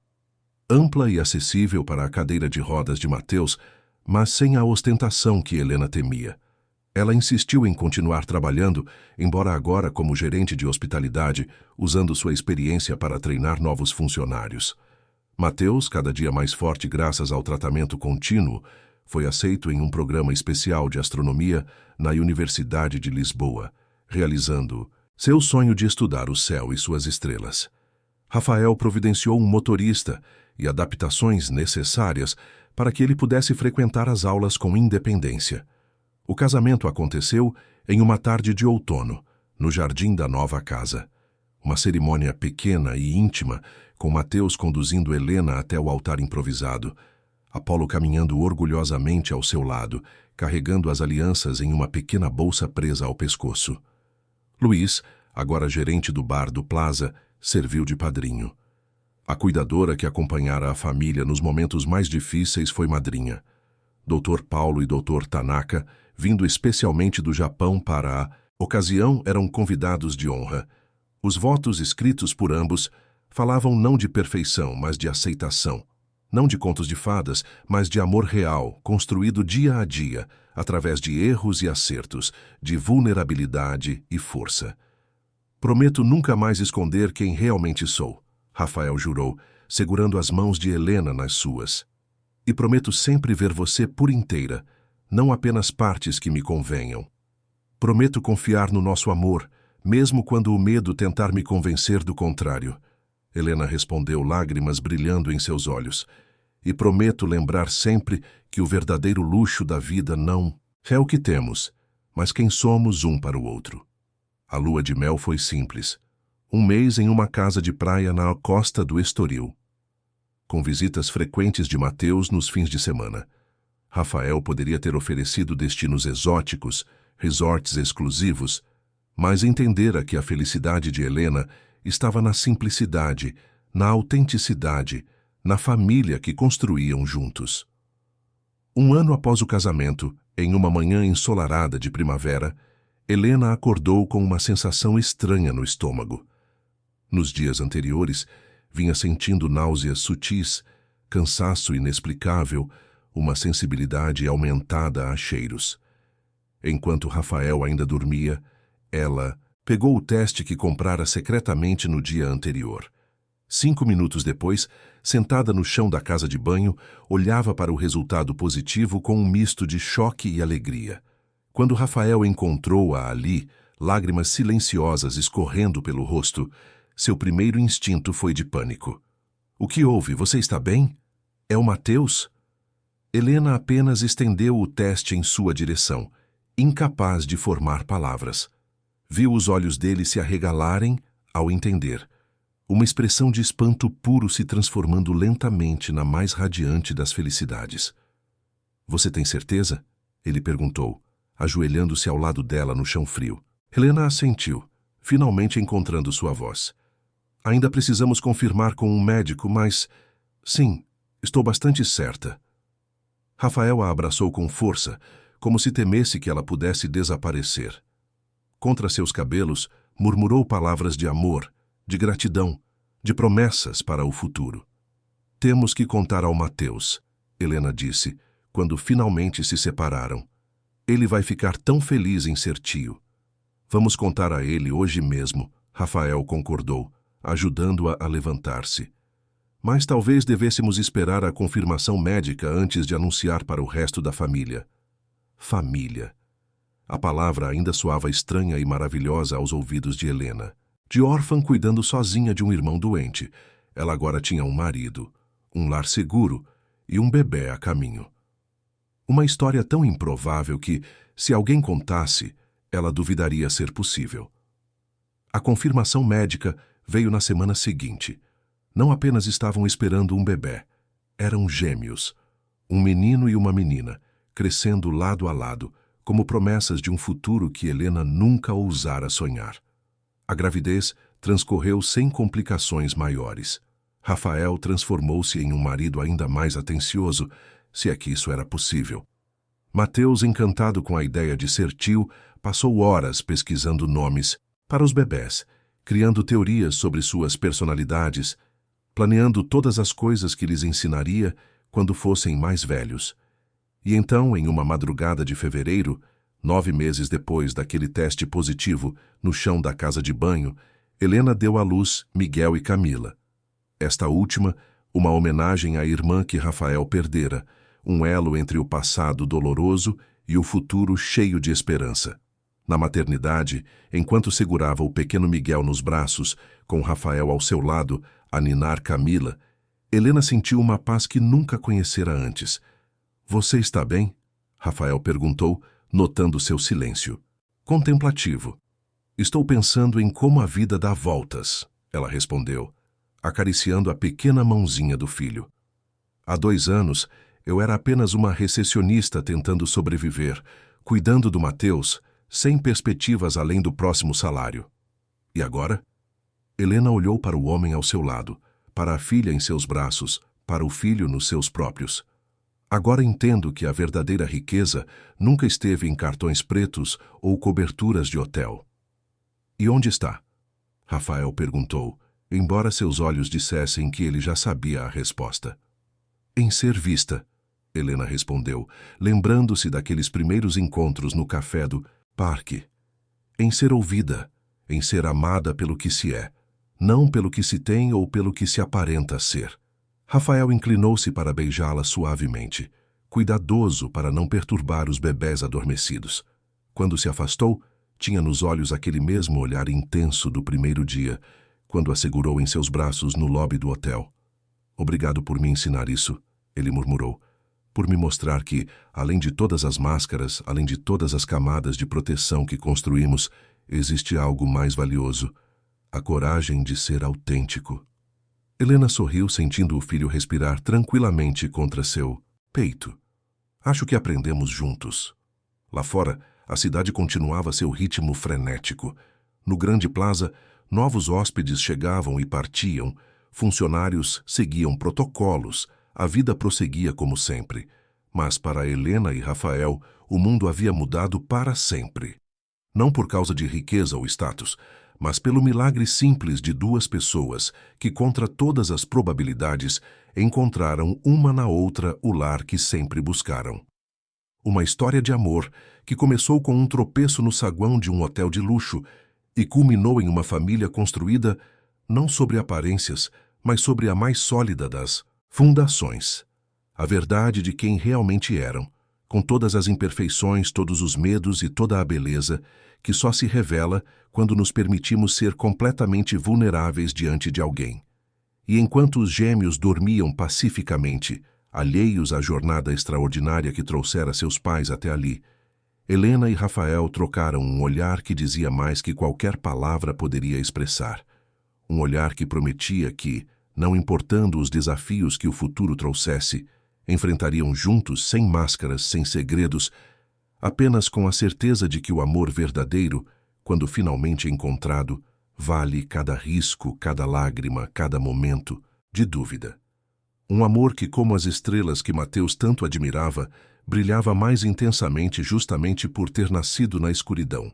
Ampla e acessível para a cadeira de rodas de Mateus, mas sem a ostentação que Helena temia. Ela insistiu em continuar trabalhando, embora agora como gerente de hospitalidade, usando sua experiência para treinar novos funcionários. Mateus, cada dia mais forte graças ao tratamento contínuo, foi aceito em um programa especial de astronomia na Universidade de Lisboa, realizando seu sonho de estudar o céu e suas estrelas. Rafael providenciou um motorista e adaptações necessárias para que ele pudesse frequentar as aulas com independência. O casamento aconteceu em uma tarde de outono, no jardim da nova casa. Uma cerimônia pequena e íntima, com Mateus conduzindo Helena até o altar improvisado. Apolo caminhando orgulhosamente ao seu lado, carregando as alianças em uma pequena bolsa presa ao pescoço. Luiz, agora gerente do bar do Plaza, serviu de padrinho. A cuidadora que acompanhara a família nos momentos mais difíceis foi madrinha. Dr. Paulo e Dr. Tanaka, vindo especialmente do Japão para a ocasião, eram convidados de honra. Os votos escritos por ambos falavam não de perfeição, mas de aceitação. Não de contos de fadas, mas de amor real, construído dia a dia, através de erros e acertos, de vulnerabilidade e força. Prometo nunca mais esconder quem realmente sou, Rafael jurou, segurando as mãos de Helena nas suas. E prometo sempre ver você por inteira, não apenas partes que me convenham. Prometo confiar no nosso amor, mesmo quando o medo tentar me convencer do contrário. Helena respondeu, lágrimas brilhando em seus olhos. E prometo lembrar sempre que o verdadeiro luxo da vida não é o que temos, mas quem somos um para o outro. A lua de mel foi simples. Um mês em uma casa de praia na costa do Estoril, com visitas frequentes de Mateus nos fins de semana. Rafael poderia ter oferecido destinos exóticos, resorts exclusivos, mas entendera que a felicidade de Helena estava na simplicidade, na autenticidade, na família que construíam juntos. Um ano após o casamento, em uma manhã ensolarada de primavera, Helena acordou com uma sensação estranha no estômago. Nos dias anteriores, vinha sentindo náuseas sutis, cansaço inexplicável, uma sensibilidade aumentada a cheiros. Enquanto Rafael ainda dormia, ela pegou o teste que comprara secretamente no dia anterior. 5 minutos depois, sentada no chão da casa de banho, olhava para o resultado positivo com um misto de choque e alegria. Quando Rafael encontrou-a ali, lágrimas silenciosas escorrendo pelo rosto, seu primeiro instinto foi de pânico. O que houve? Você está bem? É o Mateus? Helena apenas estendeu o teste em sua direção, incapaz de formar palavras. Viu os olhos dele se arregalarem ao entender. Uma expressão de espanto puro se transformando lentamente na mais radiante das felicidades. Você tem certeza? Ele perguntou, ajoelhando-se ao lado dela no chão frio. Helena assentiu, finalmente encontrando sua voz. Ainda precisamos confirmar com um médico, mas... Sim, estou bastante certa. Rafael a abraçou com força, como se temesse que ela pudesse desaparecer. Contra seus cabelos, murmurou palavras de amor, de gratidão, de promessas para o futuro. Temos que contar ao Mateus, Helena disse, quando finalmente se separaram. Ele vai ficar tão feliz em ser tio. Vamos contar a ele hoje mesmo, Rafael concordou, ajudando-a a levantar-se. Mas talvez devêssemos esperar a confirmação médica antes de anunciar para o resto da família. Família. A palavra ainda soava estranha e maravilhosa aos ouvidos de Helena. De órfã cuidando sozinha de um irmão doente, ela agora tinha um marido, um lar seguro e um bebê a caminho. Uma história tão improvável que, se alguém contasse, ela duvidaria ser possível. A confirmação médica veio na semana seguinte. Não apenas estavam esperando um bebê, eram gêmeos, um menino e uma menina, crescendo lado a lado, como promessas de um futuro que Helena nunca ousara sonhar. A gravidez transcorreu sem complicações maiores. Rafael transformou-se em um marido ainda mais atencioso, se é que isso era possível. Mateus, encantado com a ideia de ser tio, passou horas pesquisando nomes para os bebés, criando teorias sobre suas personalidades, planeando todas as coisas que lhes ensinaria quando fossem mais velhos. E então, em uma madrugada de fevereiro, 9 meses depois daquele teste positivo no chão da casa de banho, Helena deu à luz Miguel e Camila. Esta última, uma homenagem à irmã que Rafael perdera, um elo entre o passado doloroso e o futuro cheio de esperança. Na maternidade, enquanto segurava o pequeno Miguel nos braços, com Rafael ao seu lado, a ninar Camila, Helena sentiu uma paz que nunca conhecera antes. Você está bem? Rafael perguntou, notando seu silêncio. Contemplativo. Estou pensando em como a vida dá voltas, ela respondeu, acariciando a pequena mãozinha do filho. Há 2 anos, Eu era apenas uma recepcionista tentando sobreviver, cuidando do Mateus, sem perspectivas além do próximo salário. E agora? Helena olhou para o homem ao seu lado, para a filha em seus braços, para o filho nos seus próprios. Agora entendo que a verdadeira riqueza nunca esteve em cartões pretos ou coberturas de hotel. E onde está? Rafael perguntou, embora seus olhos dissessem que ele já sabia a resposta. Em ser vista, Helena respondeu, lembrando-se daqueles primeiros encontros no café do parque. Em ser ouvida, em ser amada pelo que se é, não pelo que se tem ou pelo que se aparenta ser. Rafael inclinou-se para beijá-la suavemente, cuidadoso para não perturbar os bebés adormecidos. Quando se afastou, tinha nos olhos aquele mesmo olhar intenso do primeiro dia, quando a segurou em seus braços no lobby do hotel. Obrigado por me ensinar isso, ele murmurou. Por me mostrar que, além de todas as máscaras, além de todas as camadas de proteção que construímos, existe algo mais valioso: a coragem de ser autêntico. Helena sorriu, sentindo o filho respirar tranquilamente contra seu peito. Acho que aprendemos juntos. Lá fora, a cidade continuava seu ritmo frenético. No grande plaza, novos hóspedes chegavam e partiam, funcionários seguiam protocolos, a vida prosseguia como sempre. Mas para Helena e Rafael, o mundo havia mudado para sempre. Não por causa de riqueza ou status, mas pelo milagre simples de duas pessoas que, contra todas as probabilidades, encontraram uma na outra o lar que sempre buscaram. Uma história de amor que começou com um tropeço no saguão de um hotel de luxo e culminou em uma família construída não sobre aparências, mas sobre a mais sólida das fundações. A verdade de quem realmente eram, com todas as imperfeições, todos os medos e toda a beleza, que só se revela quando nos permitimos ser completamente vulneráveis diante de alguém. E enquanto os gêmeos dormiam pacificamente, alheios à jornada extraordinária que trouxera seus pais até ali, Helena e Rafael trocaram um olhar que dizia mais que qualquer palavra poderia expressar. Um olhar que prometia que, não importando os desafios que o futuro trouxesse, enfrentariam juntos, sem máscaras, sem segredos, apenas com a certeza de que o amor verdadeiro, quando finalmente encontrado, vale cada risco, cada lágrima, cada momento de dúvida. Um amor que, como as estrelas que Mateus tanto admirava, brilhava mais intensamente justamente por ter nascido na escuridão.